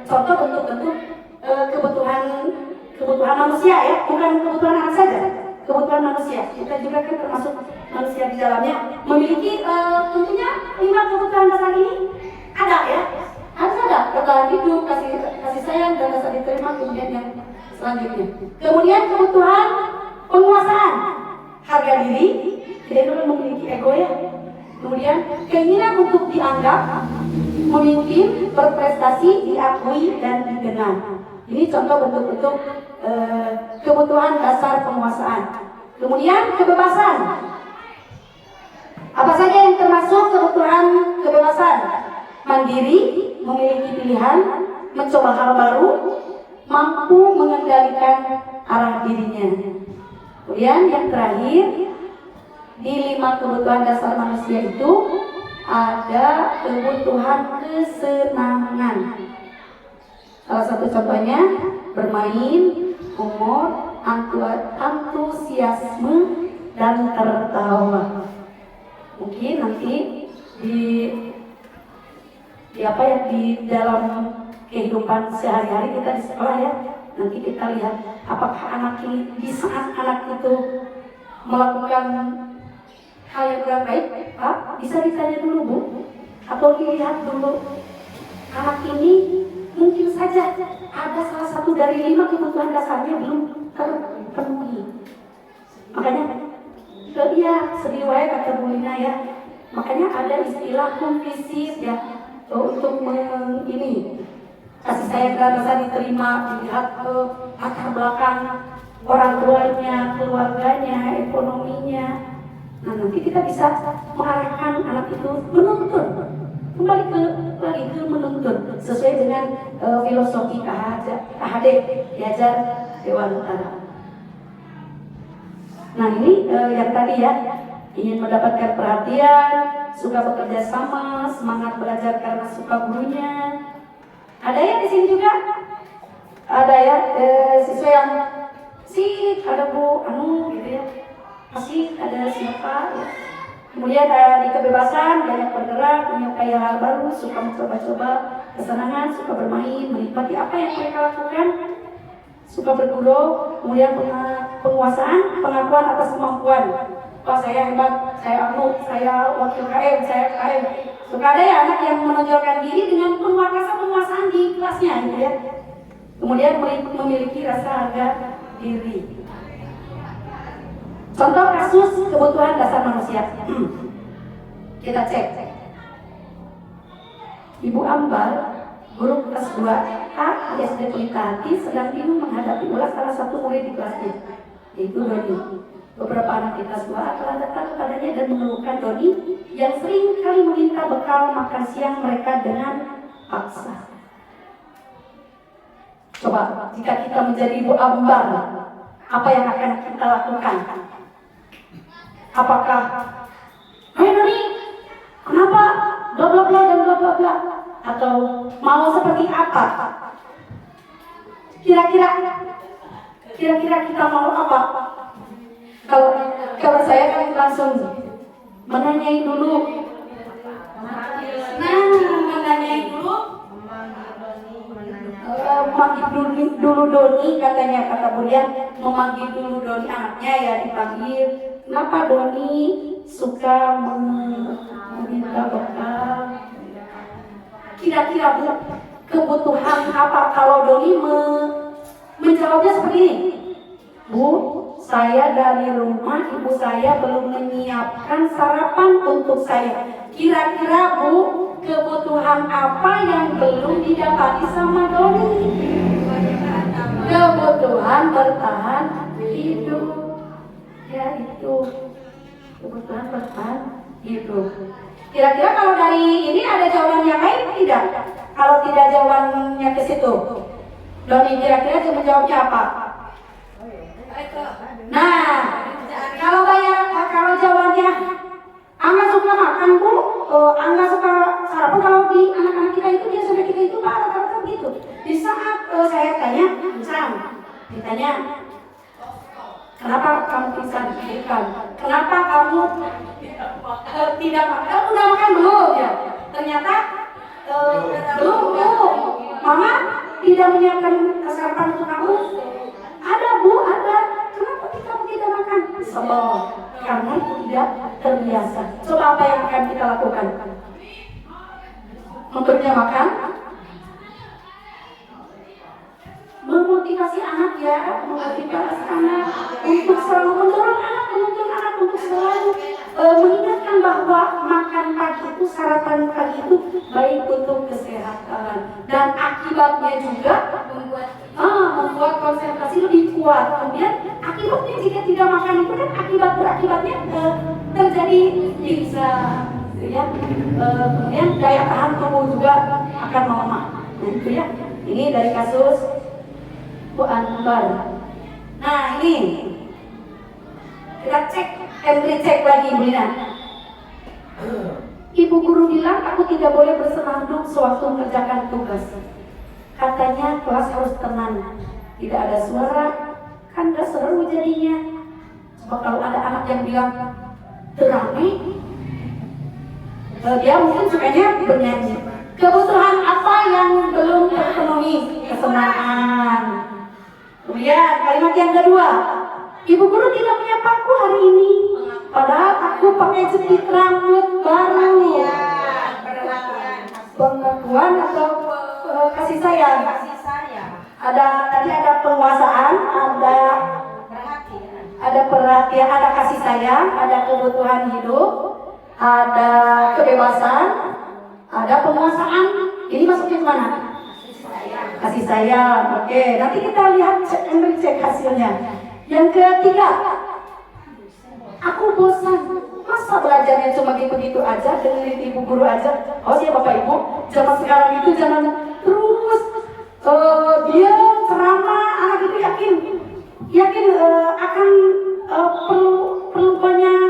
contoh bentuk-bentuk kebutuhan manusia ya, bukan kebutuhan anak saja, kebutuhan manusia. Kita juga kan termasuk manusia di dalamnya, memiliki tentunya 5 kebutuhan dasar ini ada ya. Harus ada bertahan hidup, kasih sayang dan rasa diterima, kemudian yang selanjutnya. Kemudian kebutuhan penguasaan, harga diri, tidak perlu memiliki ego ya. Kemudian keinginan untuk dianggap, memimpin, berprestasi, diakui dan dikenal. Ini contoh bentuk-bentuk kebutuhan dasar penguasaan. Kemudian kebebasan. Apa saja yang termasuk kebutuhan kebebasan? Mandiri, memiliki pilihan, mencoba hal baru, mampu mengendalikan arah dirinya. Kemudian yang terakhir, di 5 kebutuhan dasar manusia itu ada kebutuhan kesenangan. Salah satu contohnya bermain, humor, antusiasme, dan tertawa. Mungkin nanti di dalam kehidupan sehari-hari kita di sekolah ya, nanti kita lihat apakah anak ini di saat anak itu melakukan hal yang kurang baik, Pak, bisa ditanya dulu Bu, atau dilihat dulu anak ini mungkin saja ada salah satu dari 5 kebutuhan dasarnya belum terpenuhi. Makanya dia sedih wae kata Bu Lina ya. Makanya ada istilah komplisif ya untuk ini kasih sayang rasa diterima, dilihat ke latar belakang orang tuanya, keluarganya, ekonominya. Nah nanti kita bisa mengarahkan anak itu menuntut, kembali lagi ke menuntut sesuai dengan filosofi KHD diajar Dewantara. Nah ini yang tadi ya, ingin mendapatkan perhatian, suka bekerja sama, semangat belajar karena suka gurunya. Ada ya di sini juga, ada ya siswa yang sih ada Bu gitu ya, masih ada siapa ya. Kemudian di kebebasan, banyak bergerak, menyukai hal baru, suka mencoba-coba, kesenangan, suka bermain, menikmati apa yang mereka lakukan, suka berguru, kemudian penguasaan, pengakuan atas kemampuan. Wah saya hebat, saya saya wakil KM, saya KM. Suka ada ya anak yang menonjolkan diri dengan penguasaan di kelasnya gitu ya. Kemudian memiliki rasa harga diri. Contoh kasus kebutuhan dasar manusia. Kita cek. Ibu Ambar, guru kelas 2A di SD Pelitahati, sedang bingung menghadapi ulas salah satu murid di kelasnya, yaitu Doni. Beberapa anak di kelas 2A telah datang kepadanya dan mengeluhkan Doni yang sering kali meminta bekal makan siang mereka dengan paksa. Coba, jika kita menjadi Ibu Ambar, apa yang akan kita lakukan? Apakah, "Hei Doni, kenapa bla bla bla dan bla bla bla?" Atau mau seperti apa? Kira-kira kita mau apa? Kalau saya kan langsung menanyai dulu. Menanyai dulu. Memanggil dulu Doni, kata Bulian, memanggil dulu Doni anaknya ya, dipanggil. Kenapa Doni suka meminta bekal? Kira-kira Bu, kebutuhan apa kalau Doni menjawabnya seperti ini? Bu, saya dari rumah ibu saya belum menyiapkan sarapan untuk saya. Kira-kira Bu, kebutuhan apa yang belum didapati sama Doni? Kebutuhan bertahan hidup. Ya itu, kebutuhan bertahan hidup. Kira-kira kalau dari ini ada jawaban yang lain tidak? Kalau tidak jawabannya ke situ, Doni kira-kira menjawabnya apa? Nah, kalau jawabannya Angga suka makan Bu, Angga suka sarapan. Kalau di anak-anak kita itu dia sampai kita itu rata-rata gitu. Di saat saya tanya, ditanya, kenapa kamu bisa dipikirkan? Kenapa kamu tidak makan? Udah makan belum ya? Ternyata belum. Mama tidak menyiapkan sarapan untuk kamu. Ada Bu, ada. Kenapa kamu tidak makan? Sebel, karena itu tidak terbiasa. Coba apa yang akan kita lakukan? Memberinya makan, memotivasi anak ya, memotivasi anak untuk selalu mendorong anak untuk selalu mengingatkan bahwa makan pagi itu, sarapan pagi itu baik untuk kesehatan dan akibatnya juga membuat konsentrasi lebih kuat. Kemudian akibatnya jika tidak makan itu kan berakibatnya terjadi pingsan, ya. Kemudian daya tahan tubuh juga akan melemah. Nah itu ya. Ini dari kasus Bu Ambar. Nah ini kita cek lagi Bu Lina. Ibu guru bilang aku tidak boleh bersenandung sewaktu mengerjakan tugas. Katanya kelas harus tenang, tidak ada suara, kan gak seru jadinya. Coba kalau ada anak yang bilang terame, dia mungkin sukanya bernyanyi. Kebutuhan apa yang belum terpenuhi? Kesenangan. Kemudian kalimat yang kedua, ibu guru tidak menyapaku hari ini, padahal aku pakai jepit rambut baru. Pengakuan atau kasih sayang? Kasih sayang. Tadi ada penguasaan, ada perhatian, ada kasih sayang, ada kebutuhan hidup, ada kebebasan, ada penguasaan. Ini masuknya kemana? Kasih sayang. Oke, nanti kita lihat cek hasilnya. Yang ketiga, aku bosan. Masa belajarnya cuma gitu-gitu aja, dengerin ibu guru aja. Oh ya Bapak Ibu, zaman sekarang itu zaman terus dia ceramah, anak itu yakin akan perlu banyak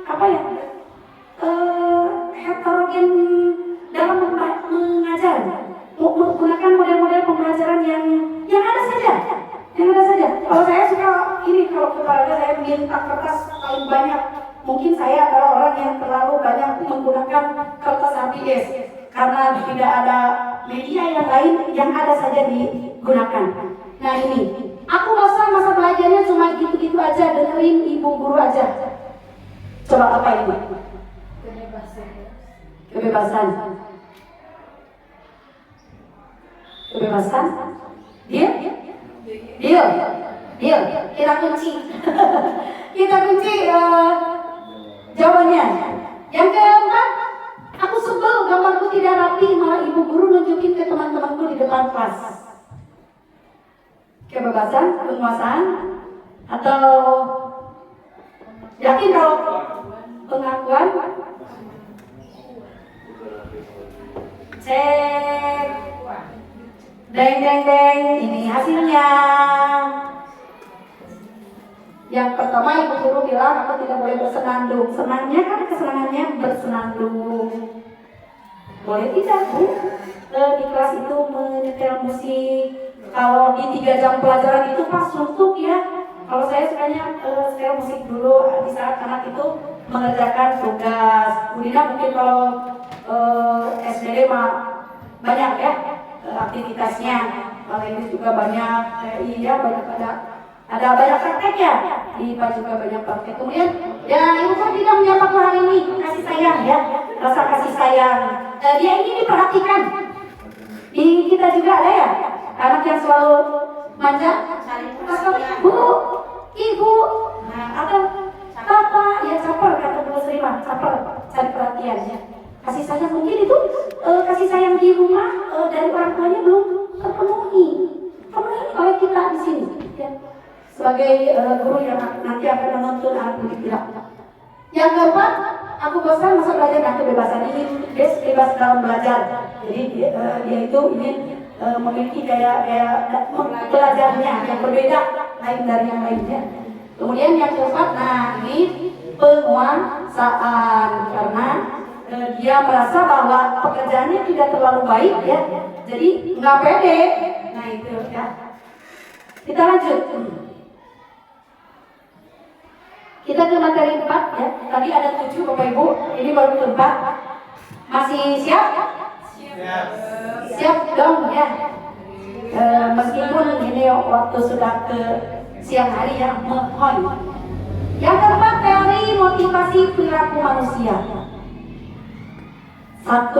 apa ya, heterogen dalam mengajar, menggunakan model-model pembelajaran yang ada saja. Kalau saya suka ini, kalau kepada saya minta kertas paling banyak. Mungkin saya adalah orang yang terlalu banyak menggunakan kertas HBS karena tidak ada media yang lain, yang ada saja digunakan. Nah ini, aku bosan masa belajarnya cuma gitu-gitu aja, dengerin ibu guru aja. Coba apa ini? Kebebasan. Dia. Kita kunci. Jawabannya. Yang keempat, aku sebel gambarku tidak rapi, malah ibu guru nunjukin ke teman-temanku di depan kelas. Kebebasan, penguasaan, atau yakin kalau pengakuan? Cek. Deng, ini hasilnya. Yang pertama ibu guru bilang aku tidak boleh bersenandung. Senangnya kan kesenangannya bersenandung. Boleh tidak Bu? Di kelas itu menyetel musik. Kalau di 3 jam pelajaran itu pas suntuk ya. Kalau saya sukanya setel musik dulu di saat anak itu mengerjakan tugas. Budina mungkin kalau SDD mah banyak ya aktivitasnya. Kalau ini juga banyak, ada banyak praktek ya. Di IPA juga banyak praktek. Kemudian ya ibu kan tidak menyapa hari ini, kasih sayang ya, rasa kasih sayang. Dia ini diperhatikan. Di kita juga ada ya anak yang selalu manja, Bu, Ibu, atau Papa, ya caper kata Bu Sri mah, caper, cari perhatian ya. Kasih sayang mungkin itu kasih sayang di rumah dari orang tuanya belum terpenuhi oleh kita di sini. Ya. Sebagai guru yang nanti akan menuntun anak didik tidak. Yang keempat, aku bosan masa belajar dan kebebasan ini bebas dalam belajar. Jadi dia itu ingin memiliki gaya belajarnya yang berbeda lain dari yang lainnya. Kemudian yang keempat, nah ini penguasaan karena dia merasa bahwa pekerjaannya tidak terlalu baik ya, jadi nggak pede. Nah itu ya. Kita lanjut. Kita ke materi 4 ya. Tadi ada 7 Bapak Ibu, ini baru ke 4. Masih siap? Siap dong ya. Meskipun ini waktu sudah ke siang hari ya, mohon. Yang keempat, teori motivasi perilaku manusia. 1.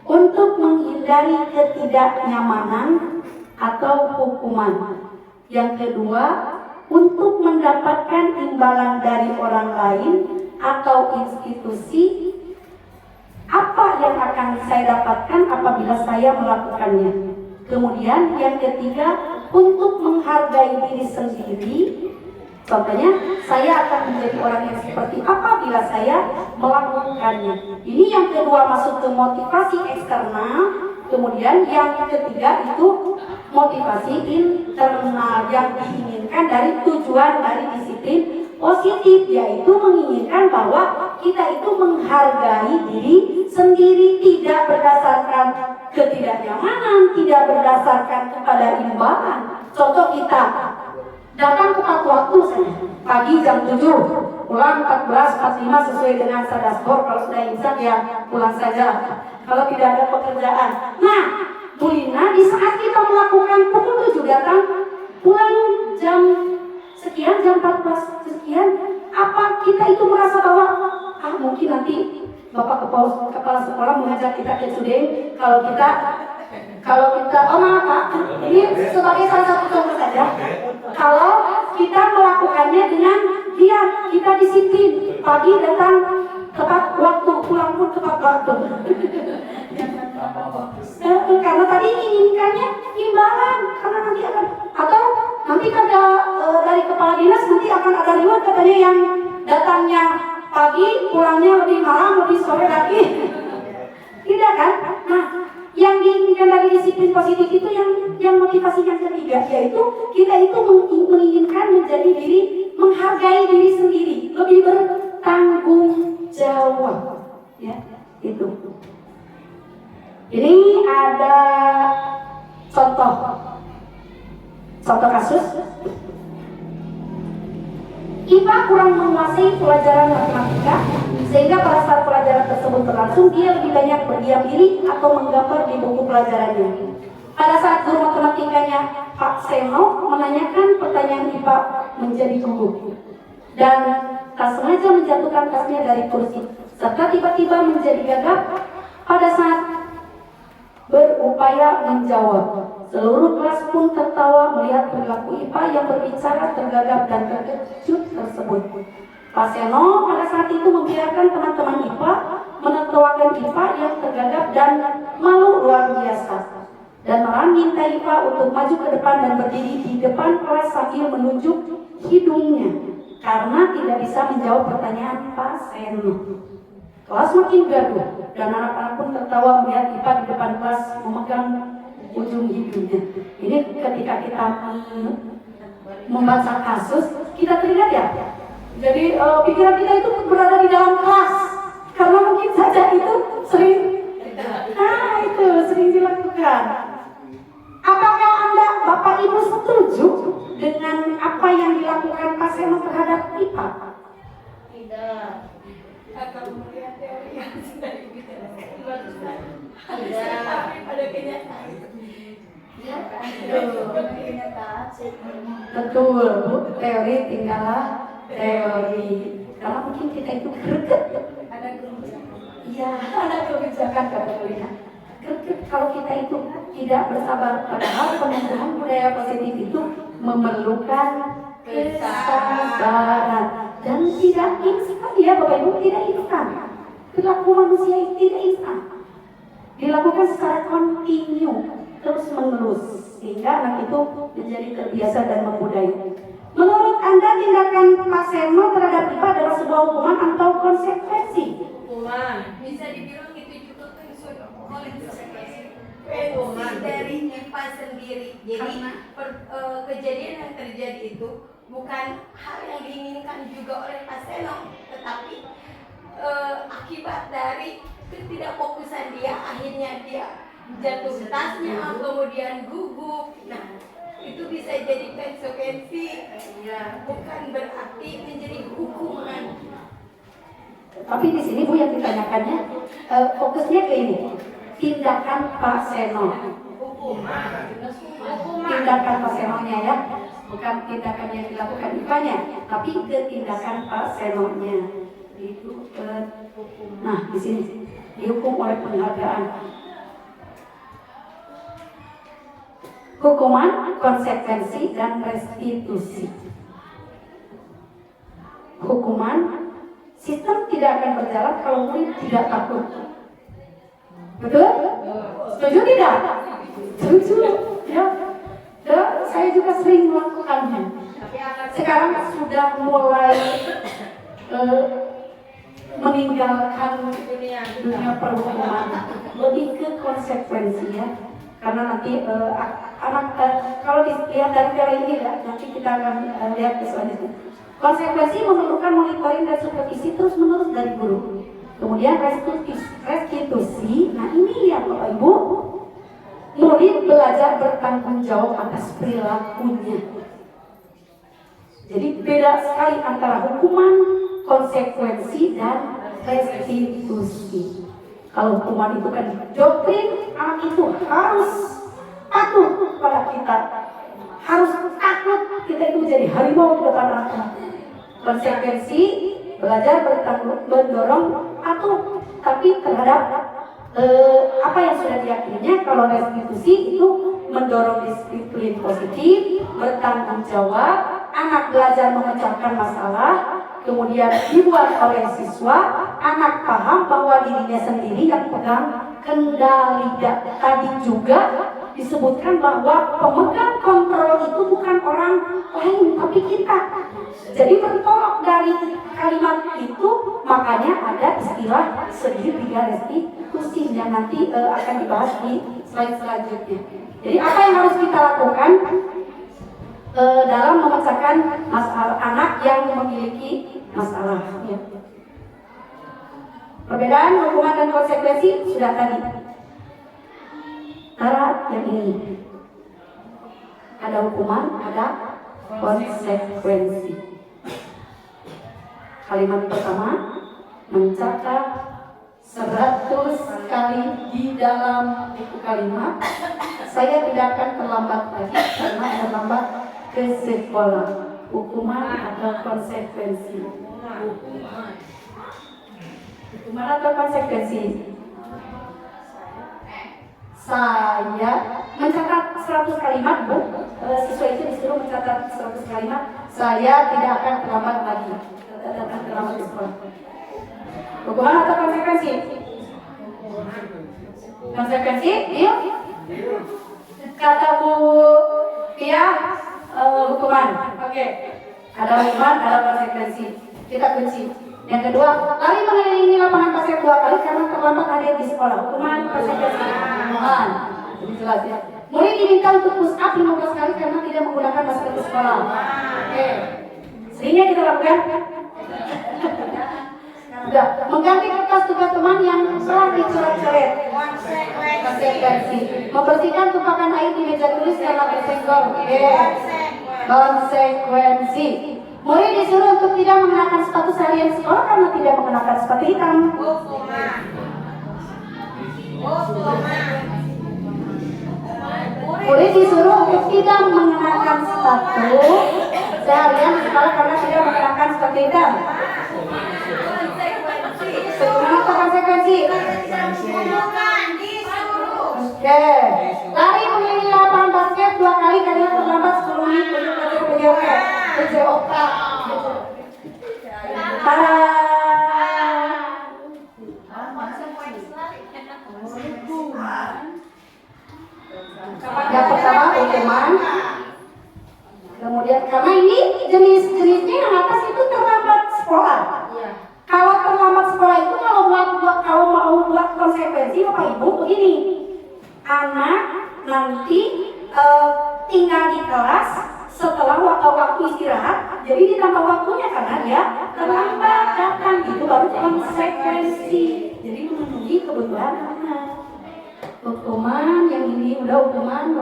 Untuk menghindari ketidaknyamanan atau hukuman. Yang kedua, untuk mendapatkan imbalan dari orang lain atau institusi. Apa yang akan saya dapatkan apabila saya melakukannya? Kemudian yang ketiga, untuk menghargai diri sendiri. Contohnya, saya akan menjadi orang yang seperti apa bila saya melakukannya. Ini yang kedua masuk ke motivasi eksternal. Kemudian yang ketiga itu motivasi internal yang diinginkan dari tujuan dari disiplin positif, yaitu menginginkan bahwa kita itu menghargai diri sendiri, tidak berdasarkan ketidaknyamanan, tidak berdasarkan kepada imbalan. Contoh, kita datang tepat waktu saja, pagi jam 7, pulang 14.45 sesuai dengan sadaskor. Kalau sudah imsak ya pulang saja, kalau tidak ada pekerjaan. Nah, Bu Lina, di saat kita melakukan pukul 7 datang, pulang jam sekian, jam 14 sekian, apa kita itu merasa bahwa mungkin nanti Bapak Kepala Sekolah mengajak kita ke Sudeng, kalau kita maaf Pak, ini sebagai salah satu contoh saja. Kalau kita melakukannya dengan giat, kita disiplin, pagi datang tepat waktu, pulang pun tepat waktu. Karena tadi inginkannya imbalan, karena nanti akan, atau nanti kata dari kepala dinas nanti akan ada reward katanya, yang datangnya pagi, pulangnya lebih malam, lebih sore lagi. Tidak kan? Nah, yang diinginkan dari disiplin positif itu yang motivasi yang ketiga, yaitu kita itu menginginkan menjadi diri, menghargai diri sendiri, lebih bertanggung jawab. Ya, itu. Ini ada contoh kasus. IPA kurang menguasai pelajaran matematika, sehingga pada saat pelajaran tersebut berlangsung, dia lebih banyak berdiam diri atau menggambar di buku pelajarannya. Pada saat guru matematikanya Pak Seno menanyakan pertanyaan IPA menjadi gugup dan tak sengaja menjatuhkan tasnya dari kursi, serta tiba-tiba menjadi gagap pada saat berupaya menjawab. Seluruh kelas pun tertawa melihat perilaku IPA yang berbicara tergagap dan terkejut tersebut. Pak Seno pada saat itu membiarkan teman-teman IPA menertawakan IPA yang tergagap dan malu luar biasa, dan meminta IPA untuk maju ke depan dan berdiri di depan kelas sambil menunjuk hidungnya karena tidak bisa menjawab pertanyaan Pak Seno. Kelas makin gaduh dan anak-anak pun tertawa melihat IPA di depan kelas memegang ujung hidungnya. Ini ketika kita membaca kasus, kita teringat ya. Jadi pikiran kita itu berada di dalam kelas, karena mungkin saja itu sering dilakukan. Apakah Anda, Bapak Ibu, setuju dengan apa yang dilakukan Pak Seno terhadap IPA? Tidak. Atau melihat teori yang sudah dibuat Pada kenyataan. Betul, Bu. Teori tinggallah teori. Karena mungkin kita itu greget. ada kebijakan. Iya, ada kebijakan kata Lina. Greget kalau kita itu tidak bersabar. Padahal penumbuhan budaya positif itu memerlukan kesabaran dan tidak instan ya Bapak Ibu, tidak instan. Perilaku manusia itu tidak instan. Dilakukan secara kontinu, terus menerus, sehingga anak itu menjadi terbiasa dan membudaya. Menurut Anda, tindakan Pak Seno terhadap IPA adalah sebuah hukuman atau konsekuensi? Hukuman. Bisa dibilang itu juga kan oleh konsekuensi Dari IPA sendiri. Jadi kejadian yang terjadi itu bukan hal yang diinginkan juga oleh Pak Seno, tetapi akibat dari ketidakfokusan dia, akhirnya dia jatuh tasnya, kemudian gugup. Nah, itu bisa jadi konsekuensi, ya, bukan berarti menjadi hukuman. Tapi di sini Bu yang ditanyakannya fokusnya ke ini, tindakan Pak Seno. Tindakan Pak Senonya ya, bukan tindakan yang dilakukan IPA-nya, tapi ke tindakan Pak Senonya. Itu nah di sini dihukum oleh penghargaan. Hukuman, konsekuensi, dan restitusi. Hukuman, sistem tidak akan berjalan kalau murid tidak takut. Betul? Setuju tidak? Setuju. Ya. Saya juga sering melakukannya. Sekarang sudah mulai meninggalkan dunia perhukuman, lebih ke konsekuensi ya. Karena nanti anak kalau dilihat dari teori ini ya, nanti kita akan lihat selanjutnya. Konsekuensi memerlukan monitoring dan supervisi terus-menerus dari guru. Kemudian restitusi, nah ini ya Bapak Ibu, murid belajar bertanggung jawab atas perilakunya. Jadi beda sekali antara hukuman, konsekuensi, dan restitusi. Kalau hukuman itu kan doktrin, anak itu harus patuh kepada kita, harus takut kita itu menjadi harimau di depan anak. Konsekuensi, belajar bertanggung, mendorong patuh, tapi terhadap apa yang sudah diyakininya. Kalau restitusi itu mendorong disiplin positif, bertanggung jawab, anak belajar memecahkan masalah, kemudian dibuat oleh siswa, anak paham bahwa dirinya sendiri yang pegang kendali. Tadi juga disebutkan bahwa pemegang kontrol itu bukan orang lain, tapi kita. Jadi bertolak dari kalimat itu, makanya ada istilah segitiga restitusi yang nanti akan dibahas di slide selanjutnya. Jadi apa yang harus kita lakukan dalam memecahkan masalah anak yang memiliki masalah? Ya. Perbedaan hukuman dan konsekuensi sudah tadi. Syarat yang ini. Ada hukuman, ada konsekuensi. Kalimat pertama, mencatat 100 kali di dalam buku kalimat. Saya tidak akan terlambat lagi karena terlambat ke sekolah. Hukuman atau konsekuensi? Hukuman atau konsekuensi? Saya mencatat 100 kalimat, Bu. Siswa itu disuruh mencatat 100 kalimat. Saya tidak akan terlambat lagi. Terlambat ke sekolah. Hukuman atau konsekuensi? Konsekuensi? Yuk. Kata Bu Pia, hukuman. Oke. Ada hukuman, ada konsekuensi. Kita kunci. Yang kedua, lari mengelilingi lapangan basket 2 kali karena terlambat hadir di sekolah. Hukuman, konsekuensi. Hukuman. Jadi jelas ya. Murid diminta untuk push up 15 kali karena tidak menggunakan masker di sekolah. Oke. Seringnya kita lakukan. Sudah. Mengganti kertas tugas teman yang telah dicoret-coret. Konsekuensi. Membersihkan tumpahan air di meja tulis karena tersenggol. Konsekuensi. Murid disuruh untuk tidak mengenakan sepatu seharian sekolah karena tidak mengenakan sepatu hitam. Murid disuruh untuk tidak mengenakan sepatu seharian di sekolah karena tidak mengenakan sepatu hitam. Apa konsekuensi? Oke. Lari mengelilingi lapangan basket 2 kali karena terlambat 10 menit untuk belajar PJOK. Yang pertama hukuman. Kemudian karena ini jenis-jenisnya yang atas itu terlambat sekolah. Kalau terlambat sekolah itu kalau mau buat konsekuensi Bapak Ibu begini. Anak nanti tinggal di kelas setelah waktu istirahat, jadi ditambah waktunya karena dia terlambat datang, itu baru konsekuensi. Jadi memenuhi kebutuhan anak. Hukuman yang ini udah hukuman.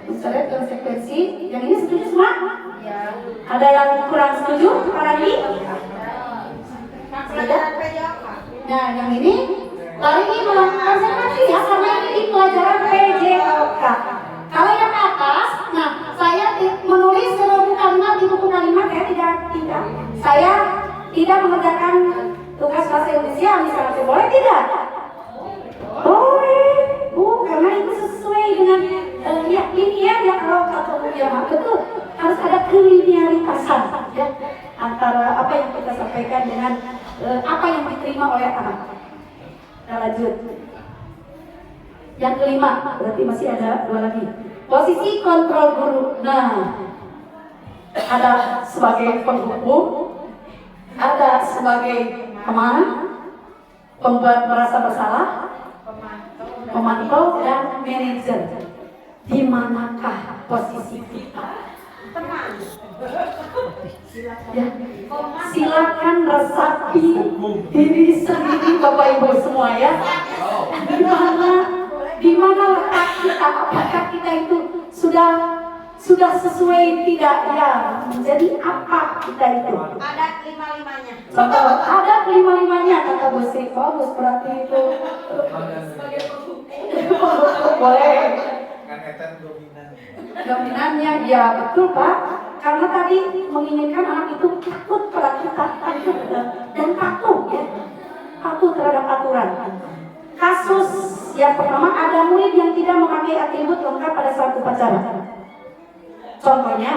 Misalnya konsekuensi, yang ini setuju semua? Ya. Ada yang kurang setuju? Lagi? Nah, yang ini lari melakukan konsekuensi ya, karena ini di pelajaran PJOK. Kalau yang atas, nah saya menulis seluruh kalimat di buku kalimat ya, tidak. Saya tidak mengerjakan tugas bahasa Indonesia, misalnya boleh tidak? Boleh, Bu, karena itu sesuai dengan ya kalau ya betul, harus ada kelinearitasan ya antara apa yang kita sampaikan dengan apa yang diterima oleh anak. Kita lanjut. Yang kelima, berarti masih ada 2 lagi. Posisi kontrol guru. Nah, ada sebagai penghukum, ada sebagai teman, pembuat merasa bersalah, pemantau, dan manajer. Di manakah posisi kita? Teman. Ya, silakan resapi diri sendiri Bapak Ibu semua ya. Di mana letak kita? Apakah kita itu sudah sesuai tidak ya? Jadi apa kita itu? Ada 5-5-nya. Contoh, ada 5-5-nya kata Bu Sri. Bagus berarti itu. Sebagai penghukum. Boleh. Kan eta dominan. Dominannya ya betul Pak. Karena tadi menginginkan anak itu takut pada kita dan patuh ya. Patuh terhadap aturan. Kasus yang pertama, ada murid yang tidak memakai atribut lengkap pada saat upacara. Contohnya,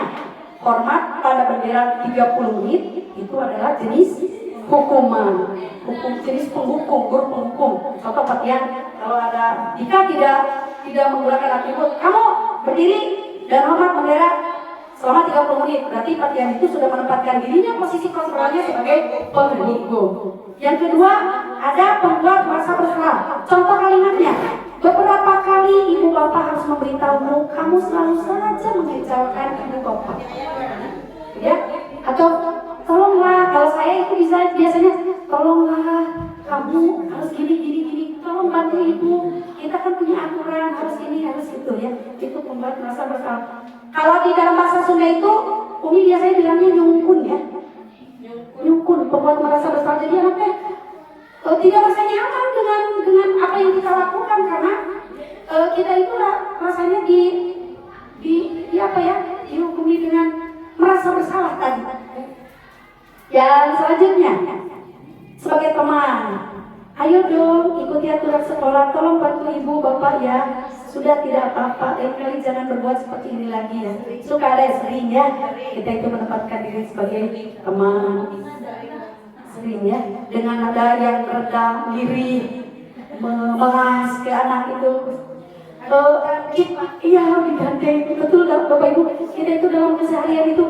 hormat pada bendera 30 menit itu adalah jenis hukuman. Hukum jenis penghukum, guru penghukum. Contoh Patian, kalau ada jika tidak menggunakan atribut, kamu berdiri dan hormat bendera selama 30 menit. Berarti Patian itu sudah menempatkan dirinya posisi kontrolnya sebagai penghukum. Yang kedua, ada pembuat merasa bersalah. Contoh kalimatnya, beberapa kali ibu bapak harus memberitahumu, kamu selalu saja mengecewakan ibu bapak. Ya, atau tolonglah, kalau saya itu biasanya tolonglah, kamu harus gini, tolong bantu ibu. Kita kan punya aturan, harus ini, harus itu ya. Itu pembuat merasa bersalah. Kalau di dalam bahasa Sunda itu, Umi biasanya bilangnya nyungkun ya. Nyungkun, pembuat merasa bersalah. Jadi anaknya tidak merasa nyaman dengan apa yang kita lakukan karena kita itu rasanya di apa ya, dihukumi dengan merasa bersalah tadi. Yang selanjutnya, sebagai teman, ayo dong ikuti aturan sekolah, tolong bantu ibu bapak ya. Sudah tidak apa-apa, kali jangan berbuat seperti ini lagi ya. Suka ada yang sering ya, kita itu menempatkan diri sebagai teman. Sering ya, dengan nada yang rendah, lirih, mengemas ke anak itu. Iya digandeng, betul Bapak Ibu. Kita itu dalam keseharian itu,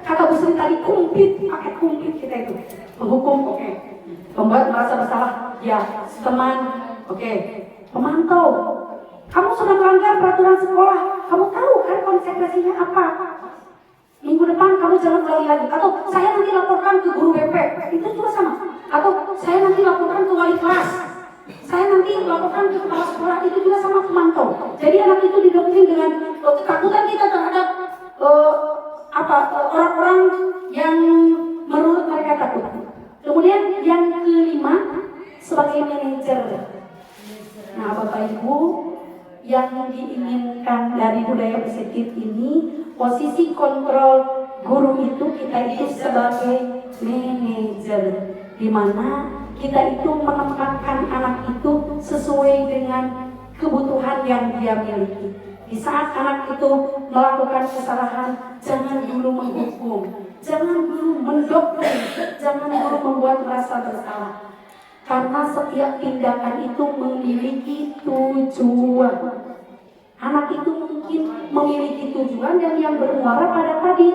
kata Bu Sri tadi, kumplit, pakai kumplit kita itu. Menghukum, oke. Membuat merasa bersalah, ya. Teman, oke. Pemantau. Kamu sudah melanggar peraturan sekolah, kamu tahu kan konsekuensinya apa? Minggu depan kamu jangan ulangi lagi. Atau saya nanti laporkan ke guru BP, itu juga sama. Atau saya nanti laporkan ke wali kelas, saya nanti laporkan ke kepala sekolah, itu juga sama pemantau. Jadi anak itu didoktrin dengan ketakutan kita terhadap orang-orang yang menurut mereka takut. Kemudian yang kelima, sebagai manajer. Nah Bapak Ibu, yang diinginkan dari budaya positif ini, posisi kontrol guru itu kita itu sebagai manajer, di mana kita itu menempatkan anak itu sesuai dengan kebutuhan yang dia miliki. Di saat anak itu melakukan kesalahan, jangan dulu menghukum, jangan dulu mendoktrin, jangan dulu membuat merasa bersalah. Karena setiap tindakan itu memiliki tujuan. Anak itu mungkin memiliki tujuan dan yang bermuara pada tadi.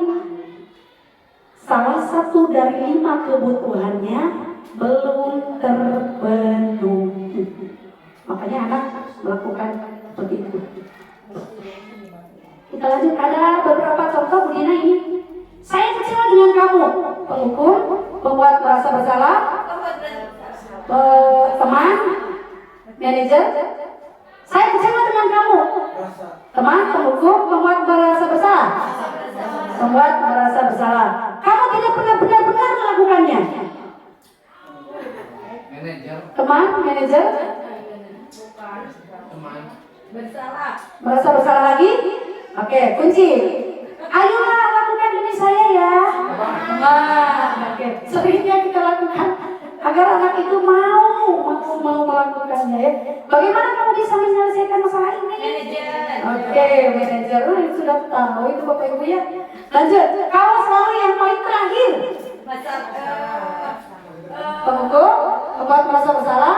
Salah satu dari 5 kebutuhannya belum terpenuhi. Makanya anak melakukan seperti itu. Kita lanjut, ada beberapa contoh begini ini. Saya kecewa dengan kamu, penghukum, membuat merasa bersalah, teman, manajer. Saya kecewa dengan kamu, teman, penghukum, membuat merasa bersalah, membuat merasa bersalah. Kamu tidak pernah benar-benar melakukannya. Manajer. Teman, manajer. Teman. Bersalah. Merasa bersalah lagi? Oke, kunci. Ayolah lakukan demi saya ya. Oke, seringnya kita lakukan agar anak itu mau melakukannya ya. Bagaimana kamu bisa menyelesaikan masalah ini? Manajer. Oke, manajer sudah tahu itu Bapak Ibu ya. Lanjut, kamu selalu yang paling terakhir. Penghukum, membuat merasa bersalah,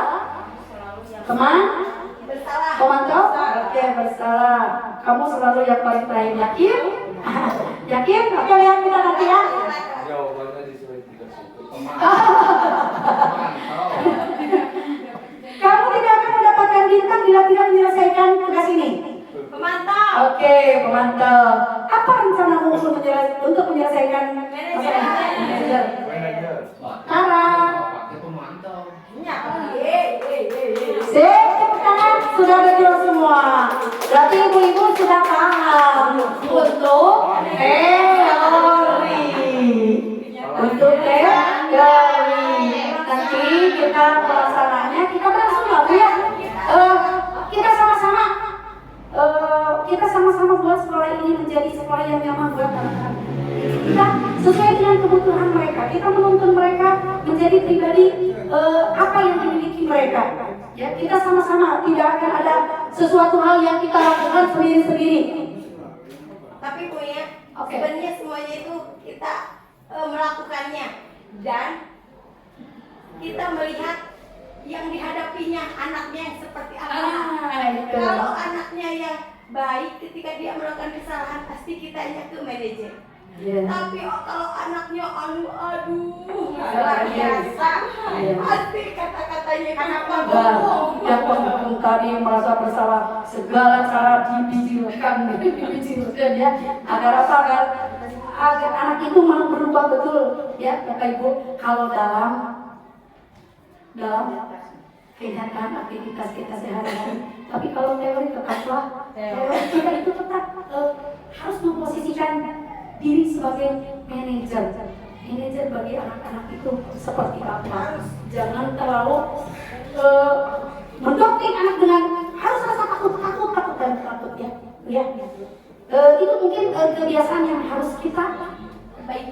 teman, Bersalah. pemantau, oke bersalah. Kamu selalu yang paling terakhir, yakin? Yakin? Oke lihat kita nanti ya. Jawabannya disuruh tidak situ. Kamu tidak akan mendapatkan bintang bila tidak menyelesaikan tugas ini. Pemantau. Oke, pemantau. Apa rencana kamu untuk menyelesaikan masalah manajer? Tara. Tepuk tangan, sudah betul semua. Berarti ibu-ibu sudah paham untuk teori. Untuk teori. Nanti kita pelaksananya kita langsung lah ya. Kita sama-sama buat sekolah ini menjadi sekolah yang nyaman buat anak-anak. Kita sesuai dengan kebutuhan mereka. Kita menuntun mereka menjadi pribadi apa yang dimiliki mereka. Ya, kita sama-sama, tidak akan ada sesuatu hal yang kita lakukan sendiri-sendiri. Tapi Bu ya, sebenarnya semuanya itu kita melakukannya dan kita melihat yang dihadapinya anaknya yang seperti apa. Kalau anaknya yang baik, ketika dia melakukan kesalahan pasti kita ke manajer. Tapi kalau anaknya aduh luar biasa, pasti kata-katanya kenapa bohong. Yang penghukum tadi merasa bersalah, segala cara dibicilkan ya, agar apa? Agar anak itu mau berubah betul ya, Bapak Ibu. Kalau dalam kegiatan aktivitas kita sehari-hari. Tapi kalau teori tetaplah teori kita itu tetap harus memposisikan diri sebagai manajer bagi anak-anak itu seperti apa. Jangan terlalu mendoktrin anak dengan harus rasa takut ya. Itu mungkin kebiasaan yang harus kita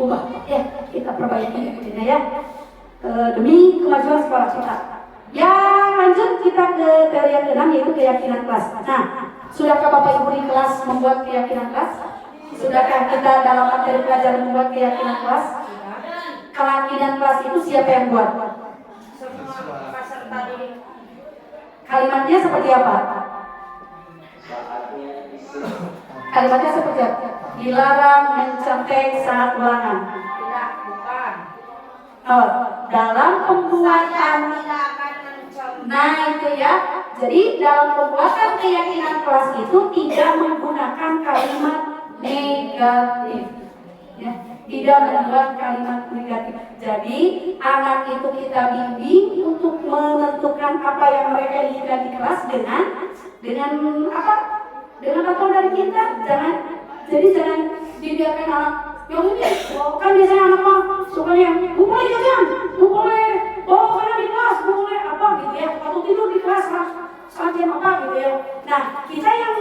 ubah ya, kita perbaiki ya, demi kemajuan sekolah kita. Ya, lanjut kita ke teori yang ke-6 yaitu keyakinan kelas. Nah, sudahkah Bapak Ibu di kelas membuat keyakinan kelas? Sudahkah kita dalam materi pelajaran membuat keyakinan kelas? Keyakinan kelas itu siapa yang buat? Semua peserta didik. Kalimatnya seperti apa? Kalimatnya seperti apa? Dilarang mencontek saat ulangan. Tidak, bukan. Oh, dalam pembuatan. Nah itu ya. Jadi dalam pembuatan keyakinan kelas itu tidak menggunakan kalimat negatif. Ya, tidak membuat kalimat negatif. Jadi anak itu kita bimbing untuk menentukan apa yang mereka inginkan di kelas dengan apa? Dengan kontrol dari kita. Jangan dibiarkan anak yang ini. Kan biasanya anak mah sukanya bu boleh jajan, bu boleh bawa makanan di kelas, bu boleh apa gitu ya, atau tidur di kelas jam apa gitu ya. Nah kita yang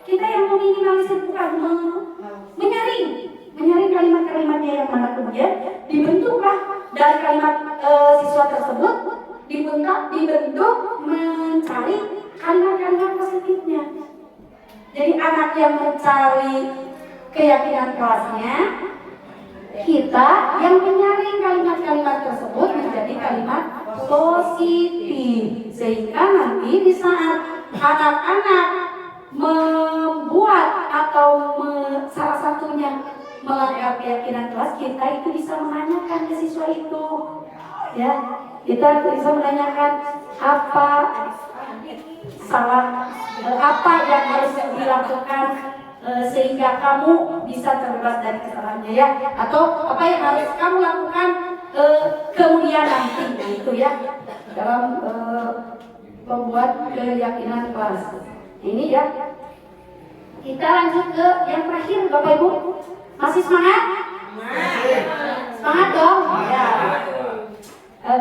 kita yang meminimalisir, bukan menyaring kalimat-kalimatnya yang mana, kemudian dibentuklah dari kalimat siswa tersebut dibentuk mencari kalimat-kalimat positifnya. Jadi anak yang mencari keyakinan kelasnya, kita yang menyaring kalimat-kalimat tersebut menjadi kalimat positif, sehingga nanti di saat anak-anak membuat atau salah satunya melanggar keyakinan kelas, kita itu bisa menanyakan ke siswa itu, ya, kita bisa menanyakan apa salah, apa yang harus dilakukan sehingga kamu bisa terbebas dari kesalahannya ya, atau apa yang harus kamu lakukan kemudian nanti. Nah, itu ya dalam membuat keyakinan kelas ini ya. Kita lanjut ke yang terakhir, Bapak Ibu. Masih semangat? Semangat dong ya.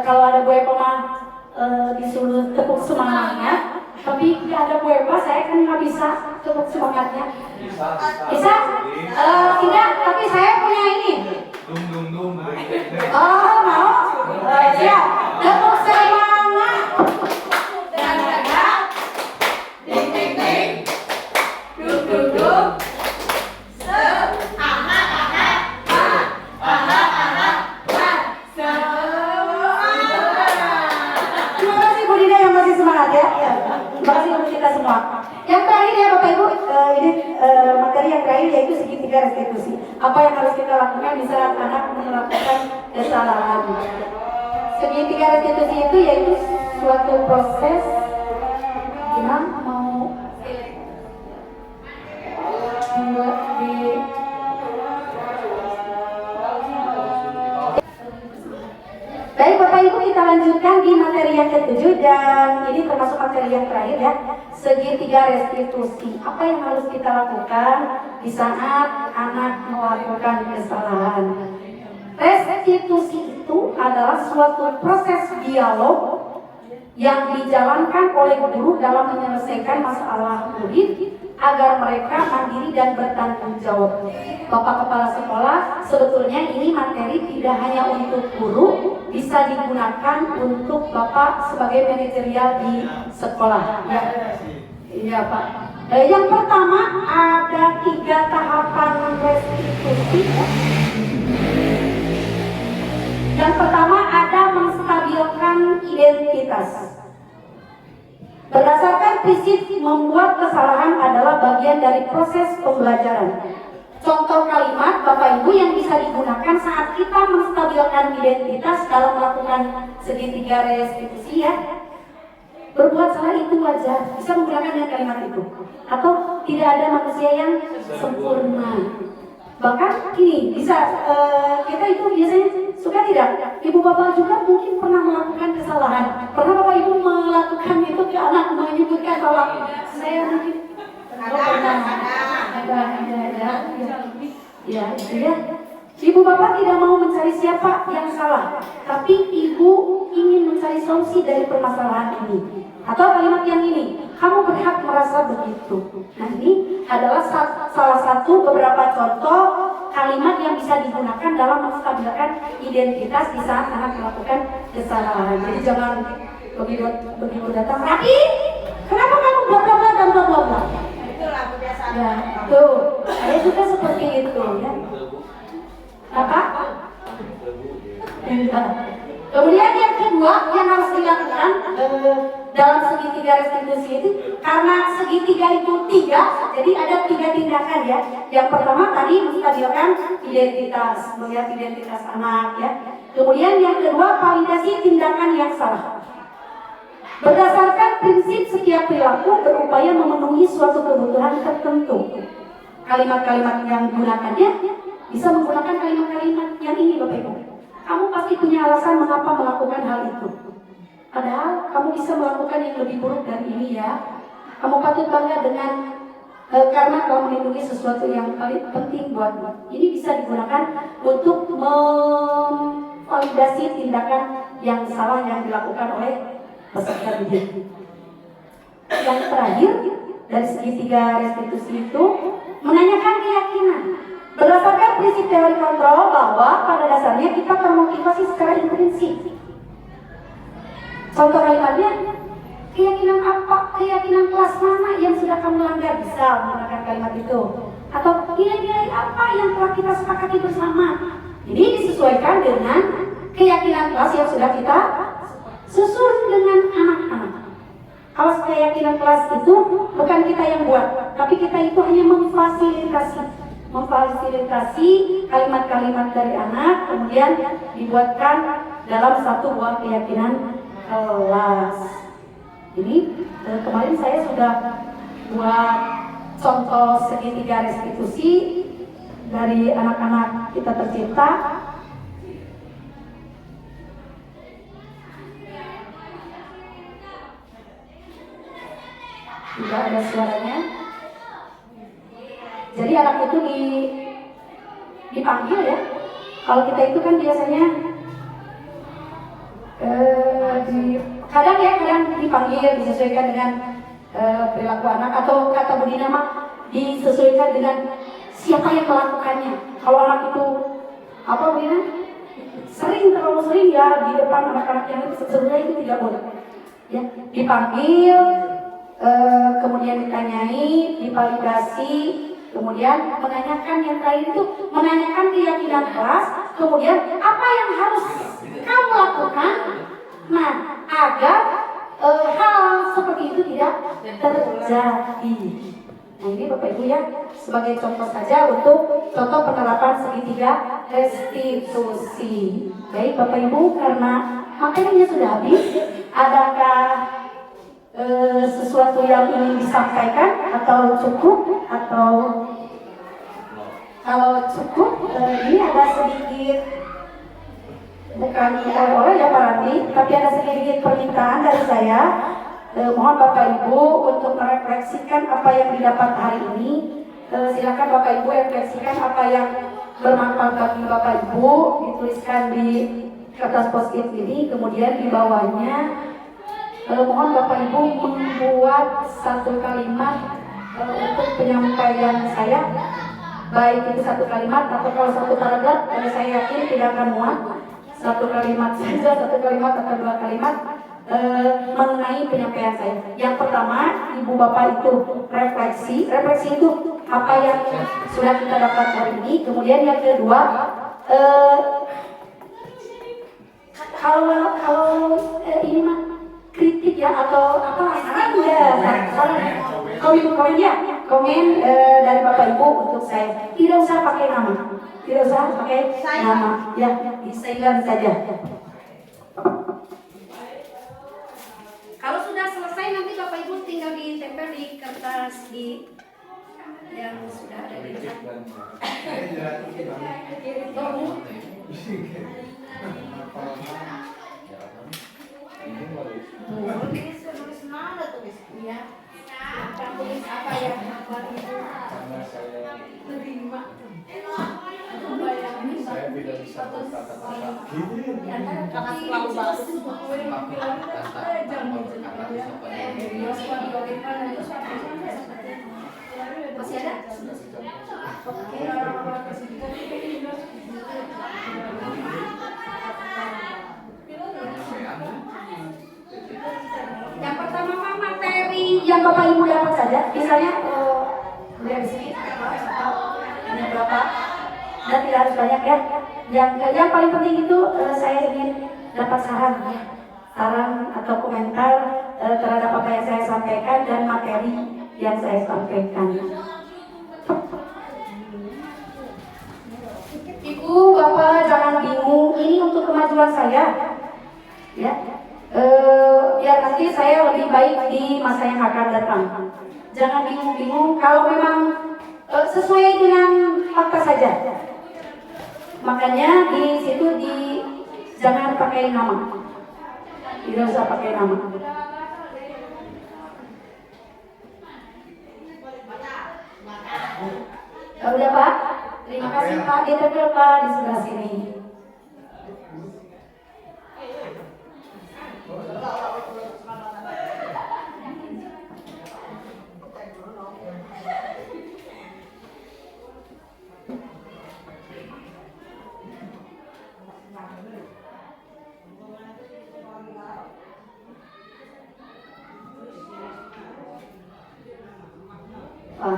Kalau ada Bu Eko mah disuruh tepuk semangatnya, tapi nggak ada Bu Eko, saya kan nggak bisa tepuk semangatnya. Bisa? Tidak, tapi saya punya ini. Oh, mau? Siap. Tepuk semangat. Dan tegak. Ding ding ding. Duk duk duk. Terima kasih Bu Dina yang masih semangat ya. Terima kasih untuk kita semua. Yang terakhir ya Bapak Ibu, ini materi yang terakhir yaitu segitiga restitusi. Apa yang harus kita lakukan di saat anak melakukan kesalahan? Segitiga restitusi itu yaitu suatu proses yang mau lanjutkan di materi yang ketujuh dan ini termasuk materi yang terakhir ya. Segitiga restitusi. Apa yang harus kita lakukan di saat anak melakukan kesalahan? Restitusi itu adalah suatu proses dialog yang dijalankan oleh guru dalam menyelesaikan masalah murid agar mereka mandiri dan bertanggung jawab. Bapak Kepala Sekolah, sebetulnya ini materi tidak hanya untuk guru, bisa digunakan untuk Bapak sebagai manajerial di sekolah. Ya, iya Pak. Yang pertama ada 3 tahapan restitusi. Yang pertama ada menstabilkan identitas. Berdasarkan prinsip membuat kesalahan adalah bagian dari proses pembelajaran. Contoh kalimat Bapak Ibu yang bisa digunakan saat kita menstabilkan identitas dalam melakukan segitiga restitusi ya. Berbuat salah itu wajar, bisa menggunakan dengan kalimat itu. Atau tidak ada manusia yang sempurna. Bahkan ini bisa kita itu biasanya suka tidak? Ibu bapak juga mungkin pernah melakukan kesalahan. Pernah bapak ibu melakukan itu ke anak menyebutkan bahwa saya mungkin pernah ada. Ya, itu ya. Ibu bapak tidak mau mencari siapa yang salah, tapi ibu ingin mencari solusi dari permasalahan ini. Atau kalimat yang ini, kamu berhak merasa begitu. Nah ini adalah salah satu beberapa contoh kalimat yang bisa digunakan dalam menstabilkan identitas di saat anak melakukan kesalahan. Jadi jangan begitu datang, Rati, kenapa kamu bla bla bla dan bla bla bla? Itulah kebiasaan. Ya, tuh, saya juga seperti itu ya. Apa? Kemudian yang kedua yang harus dilakukan dalam segitiga restitusi itu, karena segitiga itu 3, jadi ada 3 tindakan ya. Yang pertama tadi menstabilkan identitas, melihat identitas anak ya. Kemudian yang kedua validasi tindakan yang salah. Berdasarkan prinsip setiap perilaku berupaya memenuhi suatu kebutuhan tertentu. Kalimat-kalimat yang digunakannya bisa menggunakan kalimat-kalimat yang ini Bapak Ibu. Kamu pasti punya alasan mengapa melakukan hal itu. Padahal kamu bisa melakukan yang lebih buruk dari ini ya. Kamu patut bangga dengan karena kamu melindungi sesuatu yang paling penting buatmu. Ini bisa digunakan untuk memvalidasi tindakan yang salah yang dilakukan oleh peserta didik. Yang terakhir dari segitiga restitusi itu menanyakan keyakinan. Berdasarkan prinsip teori kontrol bahwa pada dasarnya kita termotivasi secara intrinsik. Contoh kalimatnya, keyakinan apa, keyakinan kelas mana yang sudah kamu langgar, bisa menggunakan kalimat itu. Atau nilai-nilai apa yang telah kita sepakati bersama. Ini disesuaikan dengan keyakinan kelas yang sudah kita susun dengan anak-anak. Awas, keyakinan kelas itu bukan kita yang buat, tapi kita itu hanya memfasilitasi kalimat-kalimat dari anak, kemudian dibuatkan dalam satu buah keyakinan kelas. Jadi kemarin saya sudah buat contoh segitiga restitusi dari anak-anak kita tercipta. Tidak ada suaranya. Jadi anak itu dipanggil ya. Kalau kita itu kan biasanya kadang dipanggil disesuaikan dengan perilaku anak, atau kata Budi nama disesuaikan dengan siapa yang melakukannya. Kalau anak itu apa Budi terlalu sering ya di depan anak-anak yang itu, sebenarnya itu tidak boleh. Ya, dipanggil, kemudian ditanyai, divalidasi, kemudian menanyakan yang terakhir itu menanyakan keyakinan kelas, kemudian apa yang harus kamu lakukan, nah agar hal seperti itu tidak terjadi. Nah ini Bapak Ibu ya, sebagai contoh saja untuk contoh penerapan segitiga restitusi. Baik Bapak Ibu, karena materinya sudah habis, adakah sesuatu yang ingin disampaikan atau cukup? Atau kalau cukup, ini ada sedikit bukan oleh-oleh ya Pak Randi, tapi ada sedikit permintaan dari saya. Mohon Bapak Ibu untuk merefleksikan apa yang didapat hari ini. Silakan Bapak Ibu refleksikan apa yang bermanfaat bagi Bapak Ibu, dituliskan di kertas post-it ini, kemudian di bawahnya mohon Bapak Ibu membuat satu kalimat untuk penyampaian saya, baik itu satu kalimat atau kalau satu paragraf, saya yakin tidak akan muat. Satu kalimat saja, satu kalimat atau dua kalimat mengenai penyampaian saya. Yang pertama, Ibu Bapak itu refleksi itu apa yang sudah kita dapat hari ini. Kemudian yang kedua, kalau ini mah kritik ya atau apa komen dari Bapak Ibu untuk saya. Tidak usah pakai nama, tidak usah pakai nama, ya disayangkan saja. Kalau sudah selesai nanti Bapak Ibu tinggal ditempel di kertas yang sudah ada di depan. Tulis mana tulis ya? Tulis apa yang Bapak Ibu terima? Saya tidak bisa berkata-kata karena selalu bagus. Masih ada? Oke. Yang pertama Pak, materi yang Bapak Ibu dapat saja, misalnya dari sini hanya berapa dan tidak harus banyak ya. Yang paling penting itu saya ingin dapat saran atau komentar terhadap apa yang saya sampaikan dan materi yang saya sampaikan. Ibu, Bapak jangan bingung, ini untuk kemajuan saya, ya. Biar nanti saya lebih baik di masa yang akan datang. Jangan bingung-bingung, kalau memang sesuai dengan fakta saja. Makanya di situ jangan pakai nama, tidak usah pakai nama. Udah Pak, terima kasih Pak. Ditempel Pak di sebelah sini.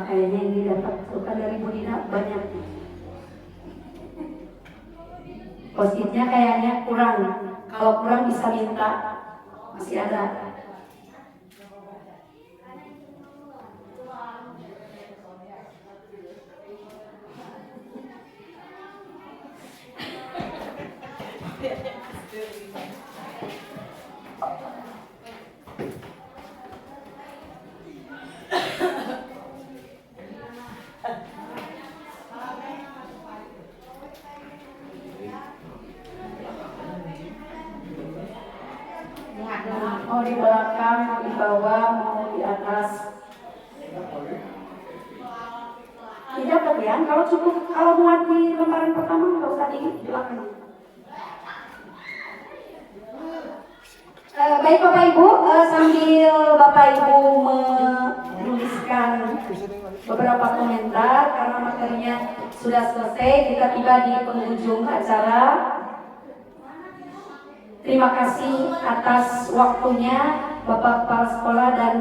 Kayaknya yang didapat bukan dari Bu Dina banyak. Post-itnya kayaknya kurang. Kalau kurang bisa minta, masih ada. Mau di belakang, mau di bawah, mau di atas. Tidak kalian, kalau cukup, kalau muat di lembaran pertama nggak usah di belakang. Baik Bapak Ibu, sambil Bapak Ibu menuliskan beberapa komentar karena materinya sudah selesai, kita tiba di penghujung acara. Terima kasih atas waktunya Bapak Kepala Sekolah dan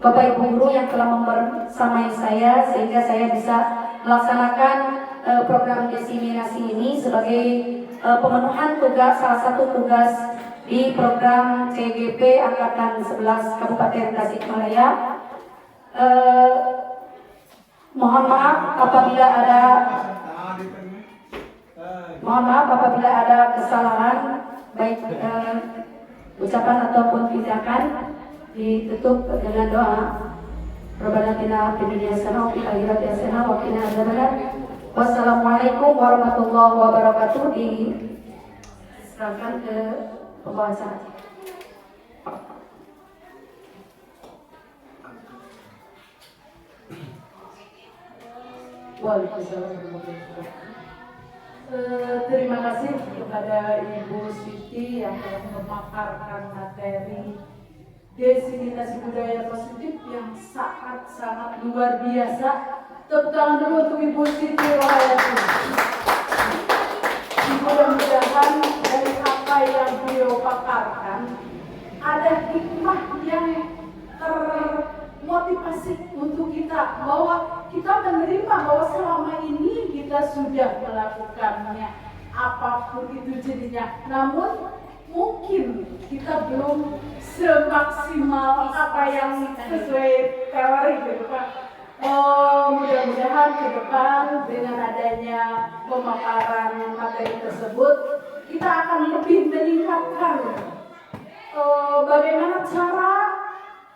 Bapak Ibu Guru yang telah membersamai saya sehingga saya bisa melaksanakan program diseminasi ini sebagai pemenuhan tugas, salah satu tugas di program CGP Angkatan 11 Kabupaten Tasikmalaya. Mohon maaf apabila ada kesalahan, baik ucapan ataupun tindakan, ditutup dengan doa. Rabbana atina fid dunya hasanah wa fil akhirati hasanah wa qina adzabannar. Wassalamualaikum warahmatullahi wabarakatuh. serahkan ke pembawa acara. Waalaikumsalam warahmatullahi wabarakatuh. Terima kasih kepada Ibu Siti yang telah memaparkan materi diseminasi budaya positif yang sangat luar biasa. Tepuk tangan dulu untuk Ibu Siti Rohayati. Mudah-mudahan dari apa yang beliau paparkan ada hikmah yang termotivasi untuk kita, bahwa kita menerima bahwa selama ini kita sudah melakukannya apapun itu jadinya, namun mungkin kita belum semaksimal apa yang sesuai teori gitu Pak. Mudah-mudahan ke depan dengan adanya pemaparan materi tersebut kita akan lebih meningkatkan bagaimana cara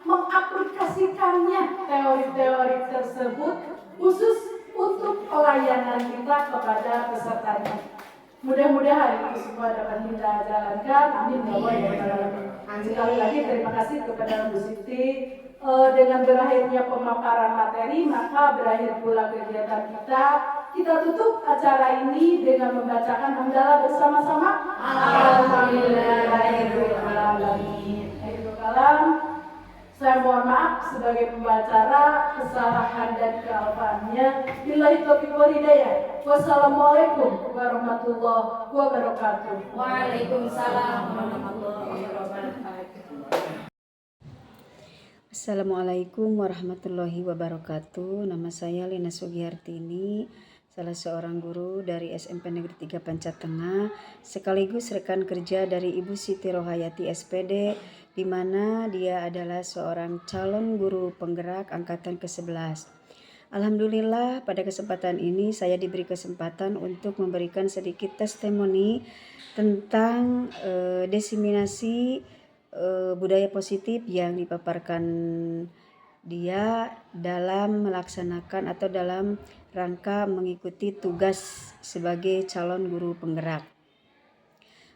mengaplikasikannya teori-teori tersebut khusus untuk pelayanan kita kepada pesertanya. Mudah-mudahan itu semua dapat kita jalankan. Amin ya Allah. Sekali lagi terima kasih kepada Bu Siti. Dengan berakhirnya pemaparan materi, maka berakhir pula kegiatan kita. Kita tutup acara ini dengan membacakan hamdalah bersama-sama. Alhamdulillahirobbilalamin. Akhirul kalam. Saya mohon maaf sebagai pembacara kesalahan dan kealpaannya. Billahi taufiq wal hidayah. Wassalamualaikum warahmatullahi wabarakatuh. Waalaikumsalam warahmatullahi wabarakatuh. Assalamualaikum warahmatullahi wabarakatuh. Nama saya Lina Sugiyartini, salah seorang guru dari SMP Negeri 3 Pancatengah, sekaligus rekan kerja dari Ibu Siti Rohayati SPD, di mana dia adalah seorang calon guru penggerak angkatan ke-11. Alhamdulillah pada kesempatan ini saya diberi kesempatan untuk memberikan sedikit testimoni tentang diseminasi budaya positif yang dipaparkan dia dalam melaksanakan atau dalam rangka mengikuti tugas sebagai calon guru penggerak.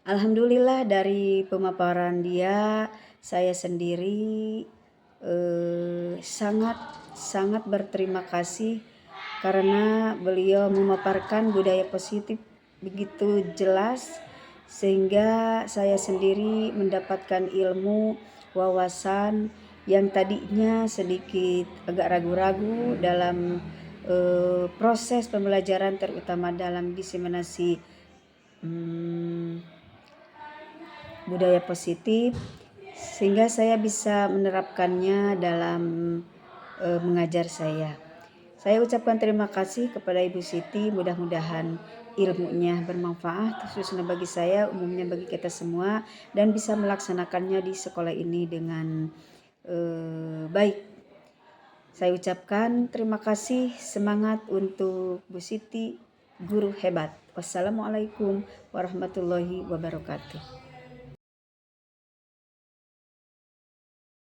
Alhamdulillah dari pemaparan dia, saya sendiri sangat berterima kasih karena beliau memaparkan budaya positif begitu jelas, sehingga saya sendiri mendapatkan ilmu, wawasan yang tadinya sedikit agak ragu-ragu dalam proses pembelajaran, terutama dalam diseminasi budaya positif, sehingga saya bisa menerapkannya dalam mengajar saya. Saya ucapkan terima kasih kepada Ibu Siti, mudah-mudahan ilmunya bermanfaat khususnya bagi saya, umumnya bagi kita semua, dan bisa melaksanakannya di sekolah ini dengan baik. Saya ucapkan terima kasih, semangat untuk Bu Siti, guru hebat. Wassalamualaikum warahmatullahi wabarakatuh.